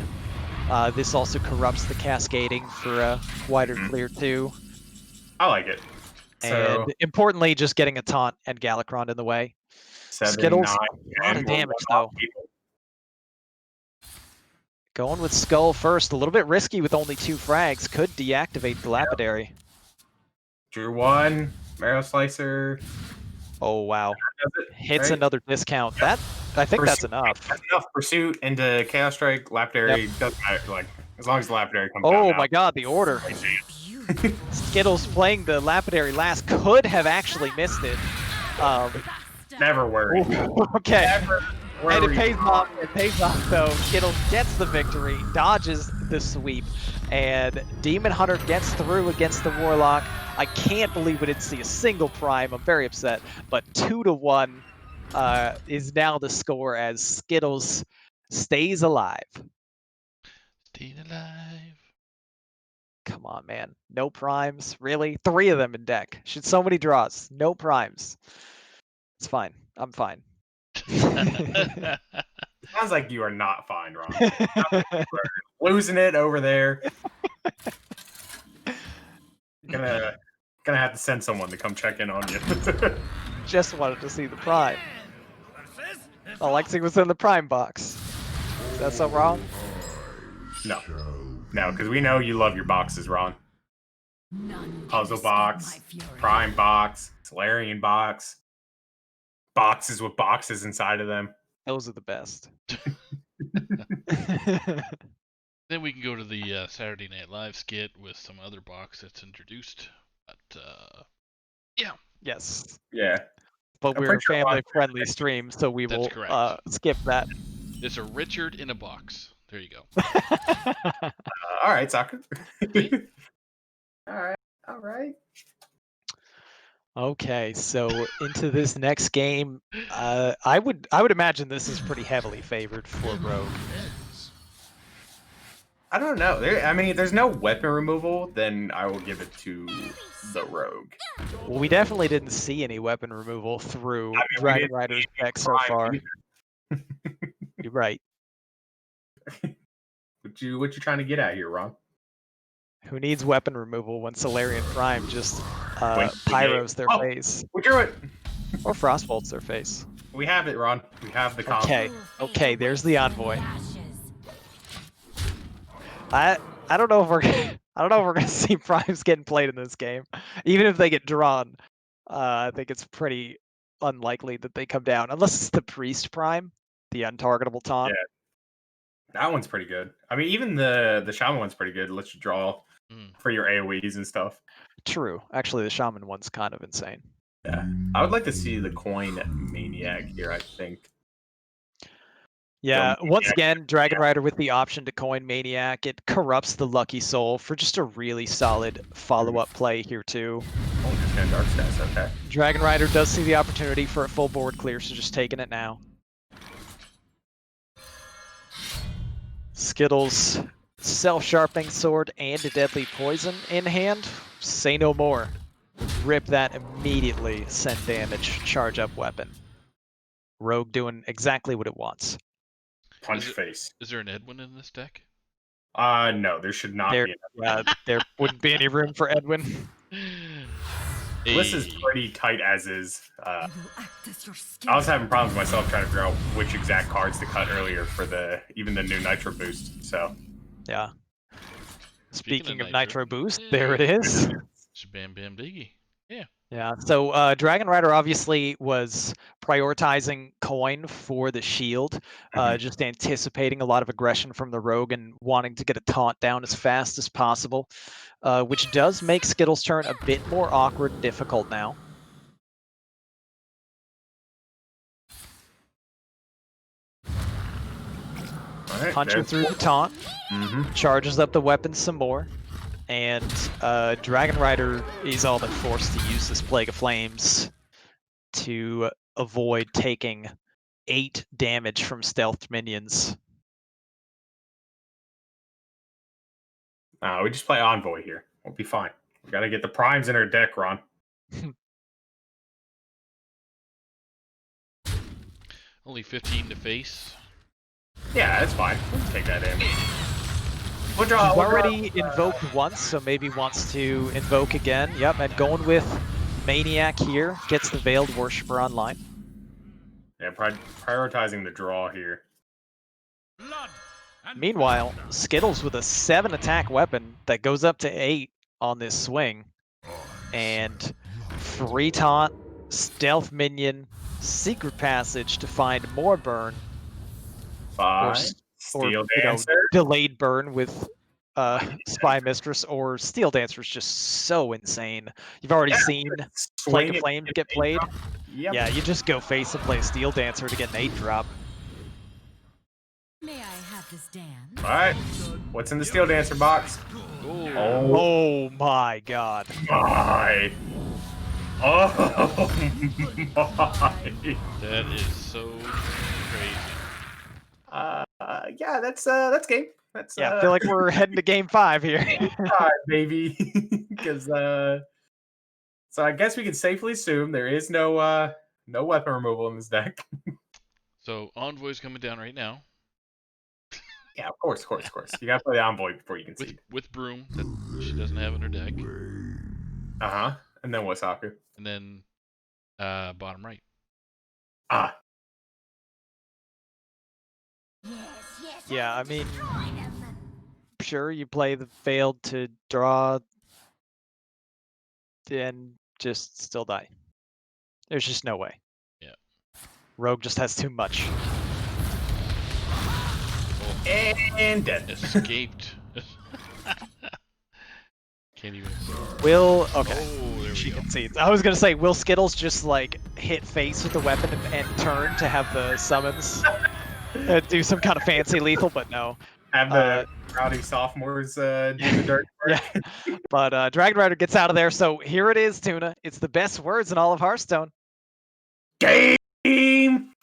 This also corrupts the cascading for a wider clear too. I like it. So, And importantly, just getting a taunt and Galakron in the way. 7, Skittles, 9, a lot 10, of damage we'll though. Going with Skull first, a little bit risky with only 2 frags. Could deactivate the Lapidary. Drew 1, Marrow Slicer. Oh wow. Hits right? another discount. That I think that's enough. That's enough. Pursuit into Chaos Strike, Lapidary. Doesn't matter. Like, as long as the Lapidary comes down. Oh now. my god, the order. Skittles playing the Lapidary last could have actually missed it. Never worry. Okay. Never worry. And it pays off. It pays off though. Skittles gets the victory, dodges the sweep, and Demon Hunter gets through against the Warlock. I can't believe we didn't see a single prime. I'm very upset. But 2-1 is now the score as Skittles stays alive. Staying alive. Come on, man. No primes. Really? 3 of them in deck. Should so many draws. No primes. It's fine. I'm fine. Sounds like you are not fine, Ron. Losing it over there. Gonna have to send someone to come check in on you. Just wanted to see the prime. Alexi was in the prime box. Is that so wrong? No, because we know you love your boxes, Ron. Puzzle box, prime box, Solarian box, boxes with boxes inside of them. Those are the best. Then we can go to the Saturday Night Live skit with some other box that's introduced. But yeah. Yes. Yeah. But I'm we're a pretty sure family-friendly stream, so we That's will correct. skip that. It's a Richard in a box. There you go. All right, soccer. All right. Okay, so into this next game, I would imagine this is pretty heavily favored for Rogue. I don't know. I mean, there's no weapon removal, then I will give it to the rogue. Well, we definitely didn't see any weapon removal through Dragon Rider's deck so far. You're right. What you trying to get at here, Ron? Who needs weapon removal when Solarian Prime just Wait, pyros their oh. face? We drew it. Or frostbolts their face. We have it, Ron. We have the Conf. Okay, there's the Envoy. I don't know if we're gonna see Primes getting played in this game. Even if they get drawn, I think it's pretty unlikely that they come down unless it's the Priest Prime, the untargetable taunt. Yeah, that one's pretty good. I mean, even the Shaman one's pretty good. It lets you draw for your AoEs and stuff. True. Actually, the Shaman one's kind of insane. Yeah, I would like to see the Coin Maniac here. I think. Yeah, once again, Dragon Rider with the option to coin Maniac. It corrupts the Lucky Soul for just a really solid follow-up play here too. Oh, just gonna Dark Skies, okay. Dragon Rider does see the opportunity for a full board clear, so just taking it now. SKItLLeZ, self-sharpening sword and a deadly poison in hand. Say no more. Rip that immediately, send damage, charge up weapon. Rogue doing exactly what it wants. Punch face. Is there an Edwin in this deck? No, there should not be. There wouldn't be any room for Edwin. This is pretty tight as is. I was having problems myself trying to figure out which exact cards to cut earlier for even the new Nitro boost. So yeah. Speaking of Nitro boost, yeah. There it is. Shabam bam diggy. Yeah. Yeah. So Dragon Rider obviously was prioritizing coin for the shield, just anticipating a lot of aggression from the rogue and wanting to get a taunt down as fast as possible, which does make SKItLLeZ turn a bit more awkward and difficult now. Right, Punching through the taunt, charges up the weapon some more, and Dragon Rider is all but forced to use this Plague of Flames to avoid taking 8 damage from stealthed minions. We just play Envoy here. We'll be fine. We gotta get the primes in our deck, Ron. Only 15 to face. Yeah, that's fine. We'll take that damage. He's already invoked once, so maybe wants to invoke again. Yep, and going with Maniac here. Gets the Veiled Worshipper online. Yeah, prioritizing the draw here. Meanwhile, SKItLLeZ with a 7 attack weapon that goes up to 8 on this swing. And free taunt, stealth minion, secret passage to find more burn. Steel Dancer. Delayed burn with Spy Mistress, or Steel Dancer is just so insane. You've already seen Plague of Flames get played. Yep. Yeah, you just go face and play Steel Dancer to get an 8-drop. May I have this dance? Alright. What's in the Steel Dancer box? Oh my god. My. Oh my. That is so crazy. Yeah, that's game. That's yeah, I feel like we're heading to game 5 here. baby. Because so I guess we can safely assume there is no weapon removal in this deck. So Envoy's coming down right now. Yeah, of course. You gotta play the Envoy before you can see. With Broom that she doesn't have in her deck. And then what's Haku? And then bottom right. Yeah, I mean, sure, you play the Veiled to draw and just still die. There's just no way. Yeah. Rogue just has too much. And dead. Escaped. Can't even. Okay. Oh, there She we go. concedes. I was gonna say, will SKItLLeZ just like hit face with the weapon and turn to have the summons do some kind of fancy lethal? But no. Have the rowdy sophomores do the dirt work. Yeah. But Dragon Rider gets out of there. So here it is, Tuna. It's the best words in all of Hearthstone. Game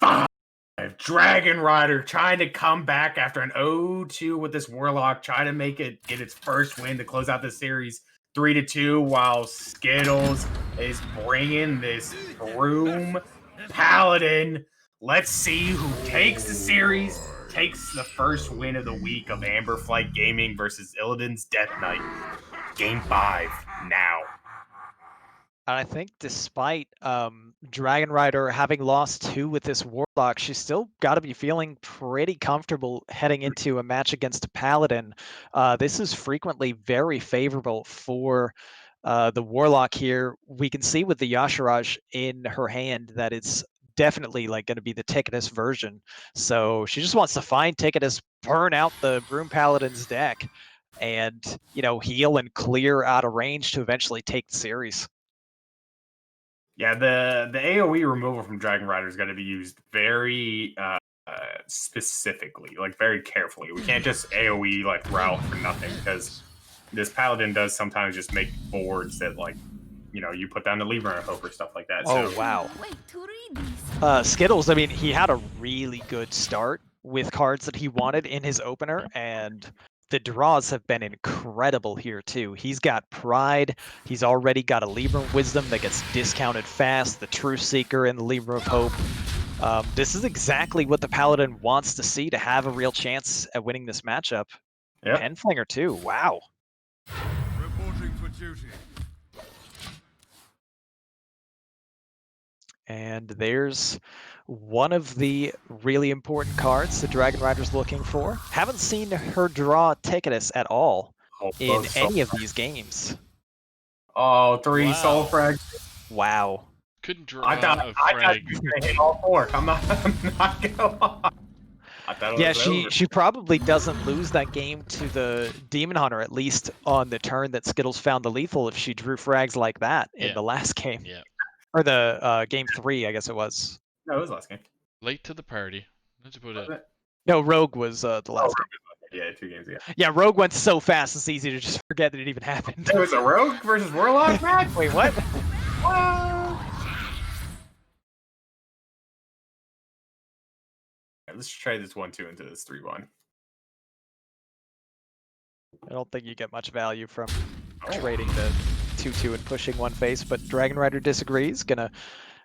5. have Dragonrider trying to come back after an 0-2 with this Warlock, trying to get its first win to close out the series 3-2, while SKItLLeZ is bringing this Broom Paladin. Let's see who takes the series, takes the first win of the week of Amberflight Gaming versus Illidan's Death Knight. Game 5 now. And I think despite Dragonrider having lost 2 with this Warlock, she's still got to be feeling pretty comfortable heading into a match against a Paladin. This is frequently very favorable for the Warlock here. We can see with the Yashiraj in her hand that it's definitely like going to be the Ticketus version. So she just wants to find Ticketus, burn out the Broom Paladin's deck, and heal and clear out of range to eventually take the series. Yeah, the AoE removal from Dragonrider is going to be used very specifically, like very carefully. We can't just AoE like route for nothing, because this Paladin does sometimes just make boards that you put down the Libra and hope or stuff like that. Oh, So, wow. Wait to read these. SKItLLeZ, I mean, he had a really good start with cards that he wanted in his opener, and the draws have been incredible here too. He's got Pride, he's already got a Libra of Wisdom that gets discounted fast, the Truth Seeker and the Libra of Hope. This is exactly what the Paladin wants to see to have a real chance at winning this matchup. Yep. Penflinger too, wow. Reporting for duty. And there's one of the really important cards the Dragonrider's looking for. Haven't seen her draw Ticketus at all in any of these games. Oh, 3 Wow. soul frags. Wow. Couldn't draw I a thought frag. you were gonna hit all 4. I'm not gonna lie. I thought it Yeah, was over. she probably doesn't lose that game to the Demon Hunter, at least on the turn that SKItLLeZ found the lethal, if she drew frags like that in Yeah. the last game. Yeah. Or the game 3, I guess it was. No, it was last game. Late to the party. Let's put Was it. it? No, Rogue was the last game. Yeah, 2 games ago. Yeah, Rogue went so fast, it's easy to just forget that it even happened. It was a Rogue versus Warlock match? Wait, what? What? Let's try this 1-2 into this 3-1. I don't think you get much value from Oh. trading the 2-2 and pushing one face, but Dragonrider disagrees. Gonna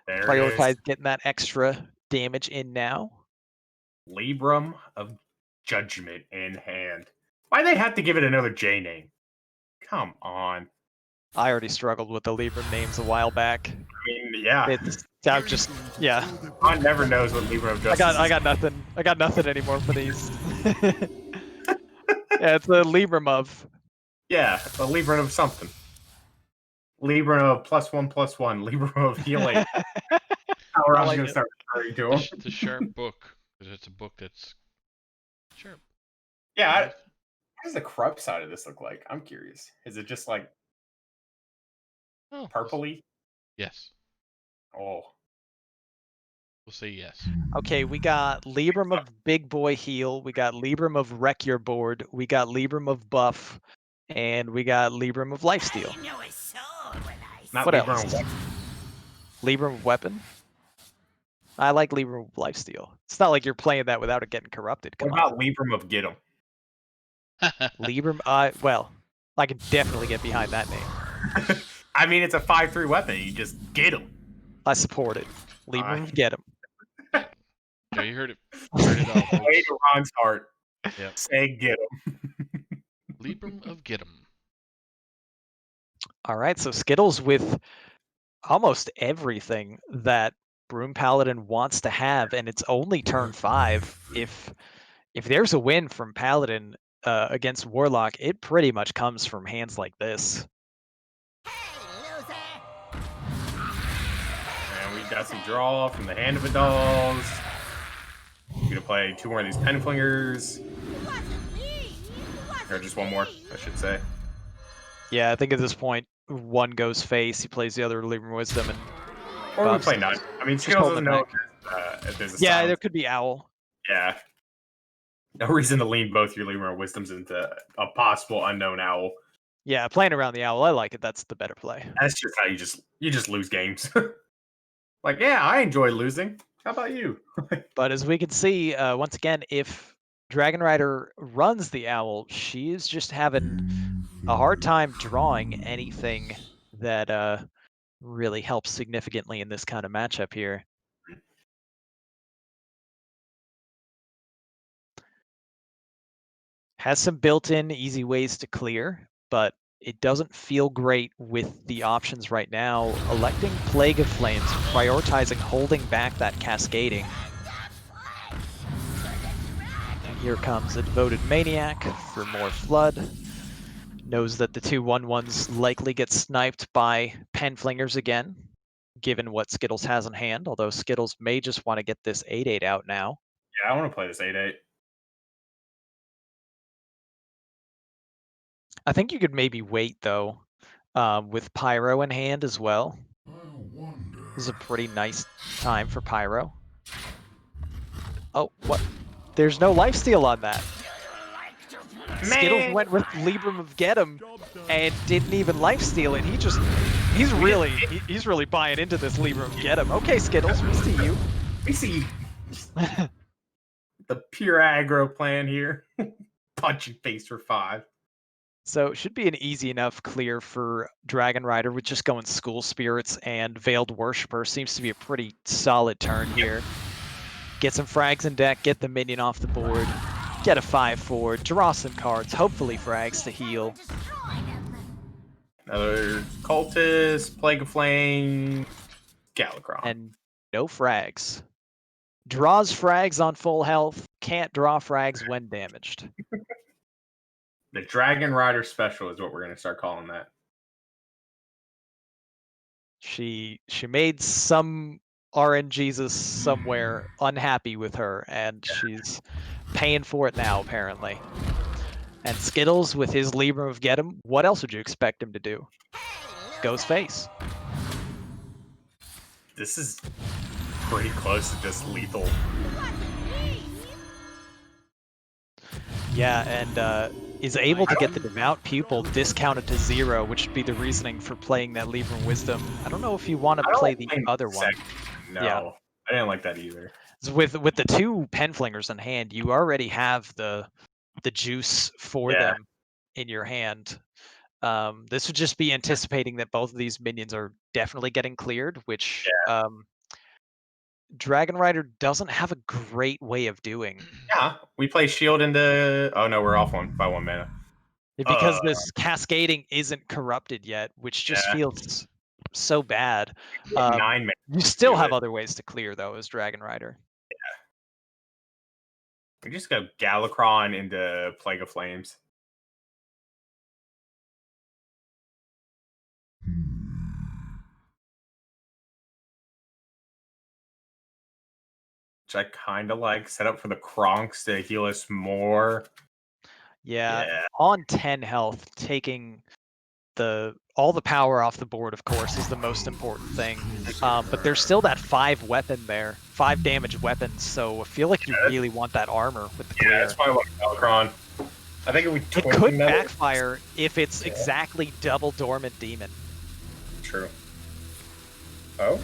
There it prioritize is. getting that extra damage in now. Librum of Judgment in hand. Why they have to give it another J name? Come on. I already struggled with the Libra names a while back. I mean, yeah. I'm just, yeah. Ron never knows what Libra of I Justice got nothing. I got nothing anymore for these. Yeah, it's the Libram of. Yeah, a Libra of something. Libra of +1/+1. Libra of heal 8. How I I'm like gonna it. start referring to The, him. the sharp book. Because it's a book that's sharp. Yeah, what does the corrupt side of this look like? I'm curious. Is it just like Oh, purpley? yes. Oh. We'll say yes. Okay, we got Libram of Big Boy Heal, we got Libram of Wreck Your Board, we got Libram of Buff, and we got Libram of Lifesteal. I know a soul when I Not What Libra else? of Weapon. Libram of Weapon? I like Libram of Lifesteal. It's not like you're playing that without it getting corrupted. What Come on. about Libram of Get 'em? Libram, well, I can definitely get behind that name. I mean, it's a 5/3 weapon. You just get 'em. I support it. Libram of Get 'em. Yeah, you heard it. Heard it all, Way folks. to Ron's heart. Yep. Say get 'em. Libram of Gidim. All right, so SKItLLeZ with almost everything that Broom Paladin wants to have, and it's only turn 5. If there's a win from Paladin against Warlock, it pretty much comes from hands like this. And we got some draw from the Hand of a Dolls. We're gonna play 2 more of these Penflingers. Or just 1 more, I should say. Yeah, I think at this point, one goes face, he plays the other Libram Wisdom, and Or we Bob's play none. I mean, just Skittles holding doesn't know back. if there's a yeah, silence. there could be Owl. Yeah. No reason to lean both your Libra Wisdoms into a possible unknown owl. Yeah, playing around the Owl, I like it. That's the better play. That's just how you just lose games. Like, yeah, I enjoy losing. How about you? But as we can see, once again, if Dragonrider runs the owl, she is just having a hard time drawing anything that really helps significantly in this kind of matchup here. Has some built-in easy ways to clear, but it doesn't feel great with the options right now. Electing Plague of Flames, prioritizing holding back that cascading. And here comes a Devoted Maniac for more Flood. Knows that the 2/1/1s likely get sniped by Penflingers again, given what SKItLLeZ has in hand, although SKItLLeZ may just want to get this 8/8 out now. Yeah, I want to play this 8/8. I think you could maybe wait, though, with Pyro in hand as well. This is a pretty nice time for Pyro. Oh, what? There's no lifesteal on that. SKItLLeZ went with Libram of Get him and didn't even lifesteal it. He's really buying into this Libram of Get him. Okay, SKItLLeZ, we see you. We see the pure aggro plan here. Punching face for 5. So it should be an easy enough clear for Dragonrider with just going School Spirits and Veiled Worshipper. Seems to be a pretty solid turn here. Get some frags in deck, get the minion off the board, get a 5/4, draw some cards, hopefully frags to heal. Another Cultist, Plague of Flame, Galakron. And no frags. Draws frags on full health, can't draw frags when damaged. The Dragonrider special is what we're going to start calling that. She made some RNGesus somewhere unhappy with her, and she's paying for it now, apparently. And SKItLLeZ with his Libram of Get him, what else would you expect him to do? Goes face. This is pretty close to just lethal. Yeah, and is able to get the Devout Pupil discounted to 0, which would be the reasoning for playing that Libram Wisdom. I don't know if you want to play the other one. No, Yeah. I didn't like that either. With the 2 Penflingers in hand, you already have the juice for them in your hand. This would just be anticipating that both of these minions are definitely getting cleared, which Dragonrider doesn't have a great way of doing. Yeah, we play shield into... Oh no, we're off by 1 mana. Because this cascading isn't corrupted yet, which just feels so bad. 9 mana. You still have other ways to clear, though, as Dragonrider. Yeah. We just go Galakron into Plague of Flames. Which I kind of like. Set up for the Kronks to heal us more. Yeah. On 10 health, taking all the power off the board, of course, is the most important thing. But there's still that 5 weapon there, 5 damage weapons. So I feel like you really want that armor with the clear. Yeah, that's why I want Galakron. I think it could backfire if it's exactly double Dormant Demon. True. Oh.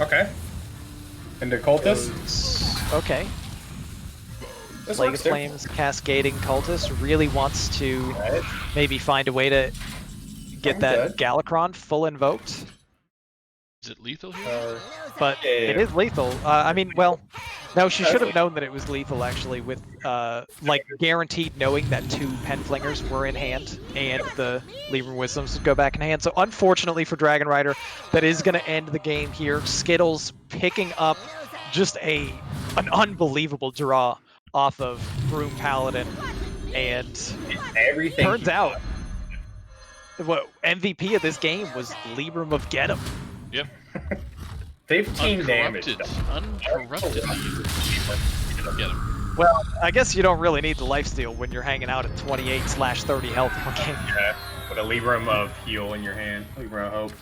Okay. Into Cultist. Okay. Plague of Flames, Cascading Cultist really wants to maybe find a way to get that Galakron full invoked. Is it lethal here? But it is lethal. I mean, well, no, she should have known that it was lethal, actually, with, like, guaranteed knowing that 2 Penflingers were in hand and the Libram Wisdoms would go back in hand. So, unfortunately for Dragonrider, that is going to end the game here. SKItLLeZ picking up just an unbelievable draw off of Broom Paladin, and everything turns out what MVP of this game was Libram of Get him. Yep. 15 damage. Uncorrupted. Get him. Well, I guess you don't really need the lifesteal when you're hanging out at 28/30 health per game. Yeah, with a Libram of heal in your hand. Libram of hope.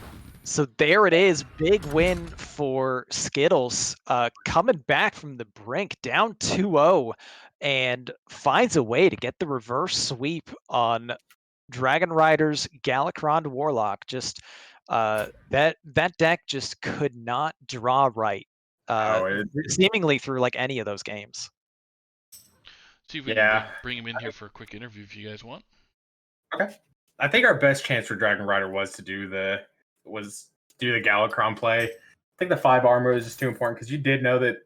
So there it is, big win for SKItLLeZ, coming back from the brink, down 2-0, and finds a way to get the reverse sweep on Dragonrider's Galakron Warlock. Just That deck just could not draw right. Seemingly through like any of those games. See if we can bring him in here for a quick interview if you guys want. Okay. I think our best chance for Dragonrider was to do the Galakron play. I think the 5 armor is just too important because you did know that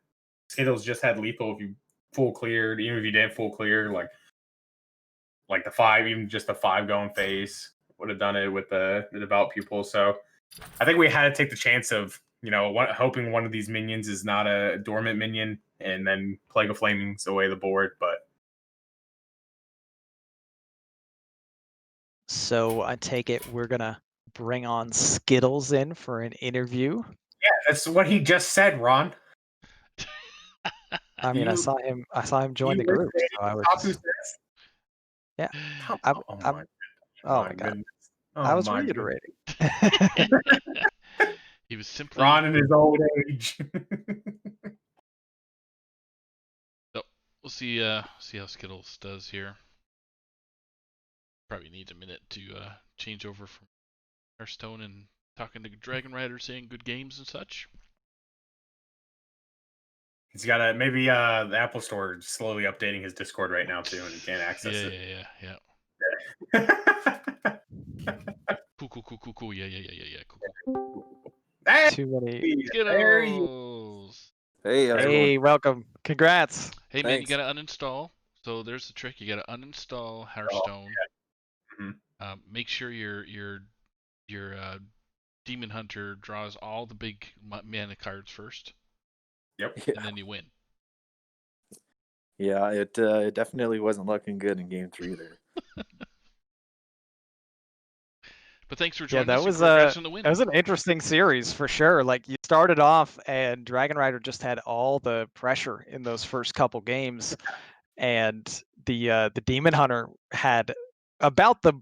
SKItLLeZ just had lethal if you full cleared, even if you didn't full clear, like the 5, even just the 5 going face would have done it with the devout pupil. So I think we had to take the chance of, hoping one of these minions is not a dormant minion and then Plague of Flaming's away the board, but so I take it we're gonna bring on SKItLLeZ in for an interview. Yeah, that's what he just said, Ron. I mean, I saw him join the group. So I was just, yeah. Oh my god. I was reiterating. He was simply Ron in his old age. So we'll see how SKItLLeZ does here. Probably needs a minute to change over from Hearthstone and talking to Dragonrider, saying good games and such. He's got maybe the Apple Store slowly updating his Discord right now too, and he can't access it. Yeah. Cool. Yeah. Cool. Hey, Too many. SKItLLeZ. Hey, Welcome. Congrats. Hey man, Thanks. you gotta uninstall. So there's the trick. You gotta uninstall Hearthstone. Make sure your Demon Hunter draws all the big mana cards first. Yep. And then you win. Yeah, it definitely wasn't looking good in game 3 there. But thanks for joining us. That was an interesting series for sure. Like you started off and Dragonrider just had all the pressure in those first couple games, and the Demon Hunter had about the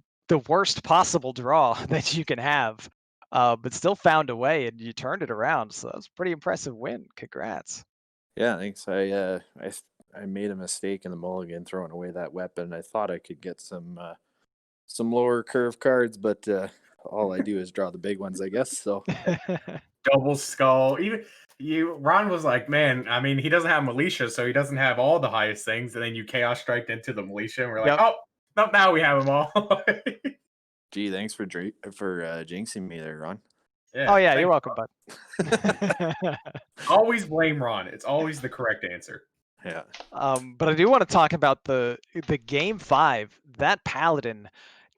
worst possible draw that you can have, but still found a way and you turned it around. So that was a pretty impressive win. Congrats. Yeah, thanks. I made a mistake in the mulligan throwing away that weapon. I thought I could get some lower curve cards, but all I do is draw the big ones, I guess. So Double skull. Ron was like, man, I mean, he doesn't have militia, so he doesn't have all the highest things. And then you chaos striked into the militia, and we're like, oh, no, now we have them all. Gee, thanks for jinxing me there, Ron. Yeah, you're welcome, bud. Always blame Ron. It's always the correct answer. Yeah. But I do want to talk about the game 5. That Paladin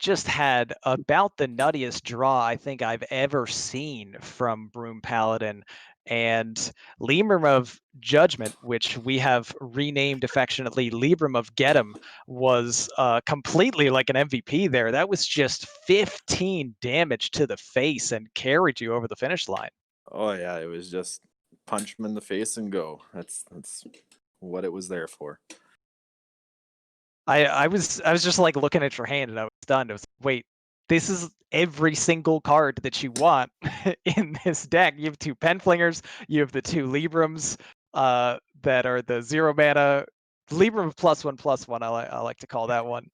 just had about the nuttiest draw I think I've ever seen from Broom Paladin. And Libram of Judgment, which we have renamed affectionately Libram of Getum, was completely like an MVP there. That was just 15 damage to the face and carried you over the finish line. Oh yeah, it was just punch him in the face and go. That's what it was there for. I was just like looking at your hand and I was stunned. I was like, wait, this is every single card that you want in this deck. You have 2 Penflingers, you have the 2 Librams that are the 0 mana Libram +1/+1. I like to call that one.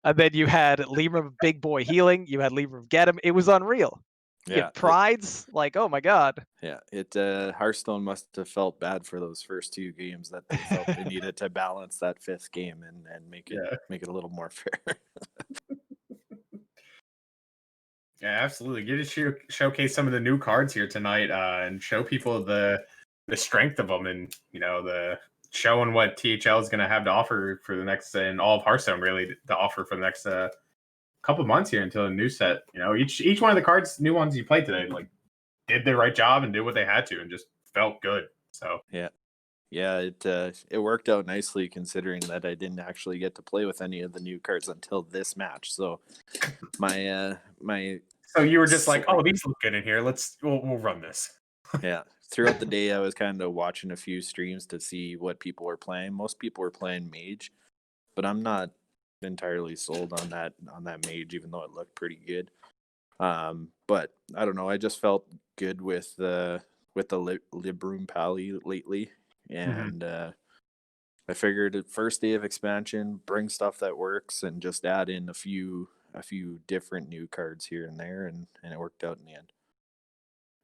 And then you had Libram of Big Boy Healing. You had Libram of Getum. It was unreal. Yeah, Prides, like, oh my god. Yeah, Hearthstone must have felt bad for those first 2 games that they felt they needed to balance that 5th game and make it a little more fair. Yeah, absolutely. Get to showcase some of the new cards here tonight, and show people the strength of them, and the showing what THL is going to have to offer for the next, and all of Hearthstone really to offer for the next couple months here until a new set. Each one of the cards, new ones you played today, like did the right job and did what they had to, and just felt good. So yeah, it worked out nicely considering that I didn't actually get to play with any of the new cards until this match. So my so you were just like, oh, these look good in here. We'll run this. Yeah. Throughout the day, I was kind of watching a few streams to see what people were playing. Most people were playing Mage, but I'm not entirely sold on that Mage, even though it looked pretty good. But I don't know. I just felt good with the Libram Pally lately, and I figured at first day of expansion, bring stuff that works, and just add in a few different new cards here and there, and it worked out in the end.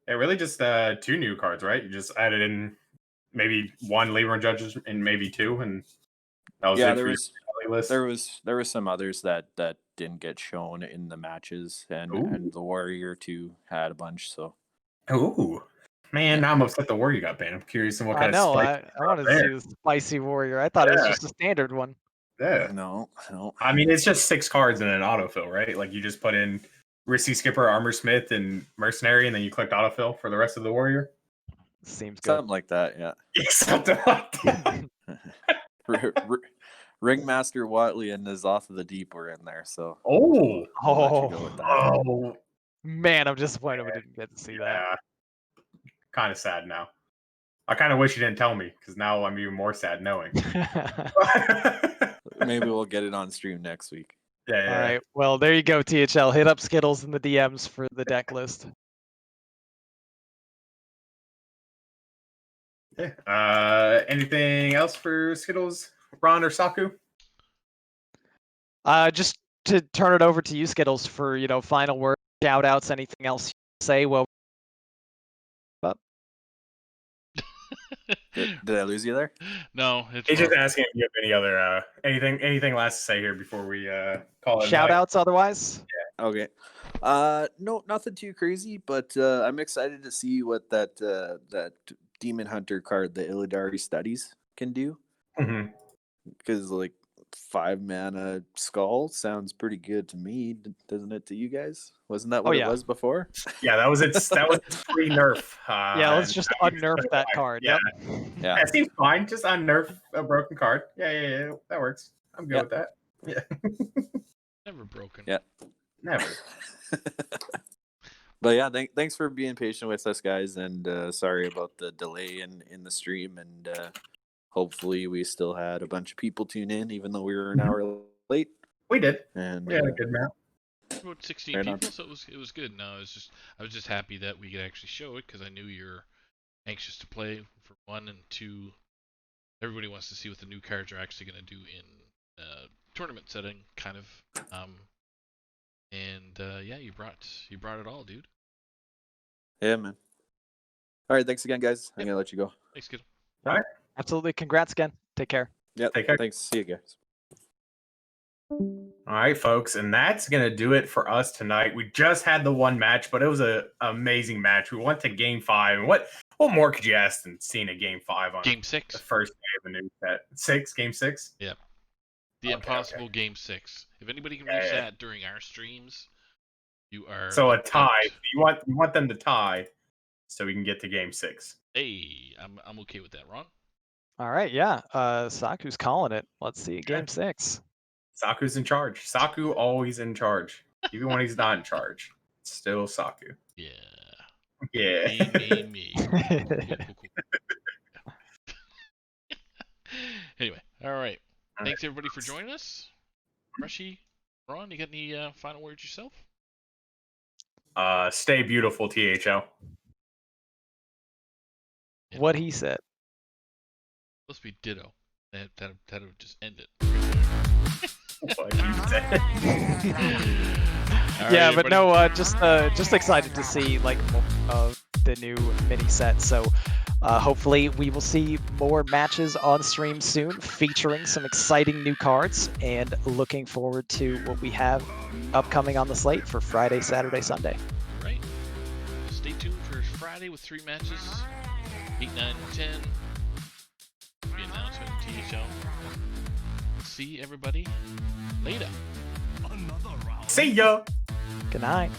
Yeah, really just 2 new cards, right? You just added in maybe 1 Libra Judges and maybe 2, and that was Yeah, it there for was your list. there was some others that didn't get shown in the matches, and Ooh. the Warrior 2 had a bunch. So Ooh. Man, now I'm upset the Warrior got banned. I'm curious on what I kind know. of I spice wanted to there. see the spicy warrior. I thought it was Yeah. just a standard one. Yeah. no. I mean, it's just 6 cards in an autofill, right? Like you just put in Risky Skipper, Armor Smith, and Mercenary, and then you clicked autofill for the rest of the Warrior. Seems good. Something like that. Yeah. Something like that. Ringmaster Watley and Nazoth of the Deep were in there, so Oh. I'll let you go with that. Oh. Man, I'm disappointed we didn't get to see Yeah. Kind of sad now. I kind of wish you didn't tell me, because now I'm even more sad knowing. that. Maybe we'll get it on stream next week. Yeah. All right. Well, there you go, THL. Hit up Skittles in the DMs for the deck list. Yeah. Anything else for Skittles, Ron, or Saku? Just to turn it over to you, Skittles, for final word, shout outs, anything else you say. Well, Did I lose you there? No, it's He's just rough. asking if you have any other anything last to say here before we call it. shout a night. outs otherwise. Okay. No, nothing too crazy, but I'm excited to see what that Demon Hunter card, the Illidari Studies, can do. Mhm. Because 5 mana skull sounds pretty good to me, doesn't it? To you guys? Wasn't that what it yeah. was before? Yeah, that was its pre nerf. Yeah, let's just unnerf that card. Yeah. Yep. Yeah. That seems fine. Just unnerf a broken card. Yeah. That works. I'm good Yeah. with that. Yeah. Never broken. Yeah. Never. But yeah, thanks for being patient with us, guys, and sorry about the delay in the stream, and hopefully we still had a bunch of people tune in, even though we were an hour late. We did. And We had a good amount. About 16 Right on. people, so it was good. No, I was just happy that we could actually show it because I knew you're anxious to play for 1, and 2. Everybody wants to see what the new cards are actually going to do in tournament setting, kind of. Yeah, you brought it all, dude. Yeah, man. All right, thanks again, guys. I'm gonna let you go. Thanks, kid. Absolutely. Congrats again. Take care. Yeah, Take care. thanks. See you guys. All right, folks, and that's gonna do it for us tonight. We just had the one match, but it was an amazing match. We went to Game 5, and what more could you ask than seeing a Game 5 on Game 6. the first day of a new set? Game 6. The Okay, impossible okay. Game 6. If anybody can reach that during our streams, you are. So a out. tie. You want them to tie, so we can get to Game 6. Hey, I'm okay with that, Ron. All right. Yeah. Saku's calling it. Let's see. Game 6. Saku's in charge. Saku always in charge, even when he's not in charge. It's still Saku. Yeah. Yeah. Me. Cool. Anyway, all right. Thanks everybody for joining us. Brushy, Ron, you got any final words yourself? Stay beautiful, THL. What he said. Supposed to be ditto. That would just end it. What you said. All Yeah, right, but everybody. no, just excited to see more of the new mini set. So hopefully we will see more matches on stream soon, featuring some exciting new cards, and looking forward to what we have upcoming on the slate for Friday, Saturday, Sunday. Right. Stay tuned for Friday with 3 matches. 8, 9, 10. Be announced on THL. See everybody later. Another round. See ya. Good night.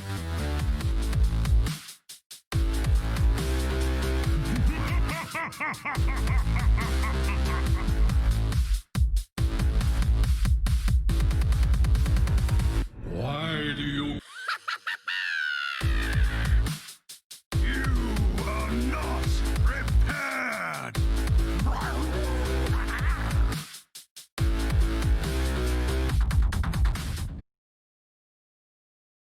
Ha ha ha ha ha!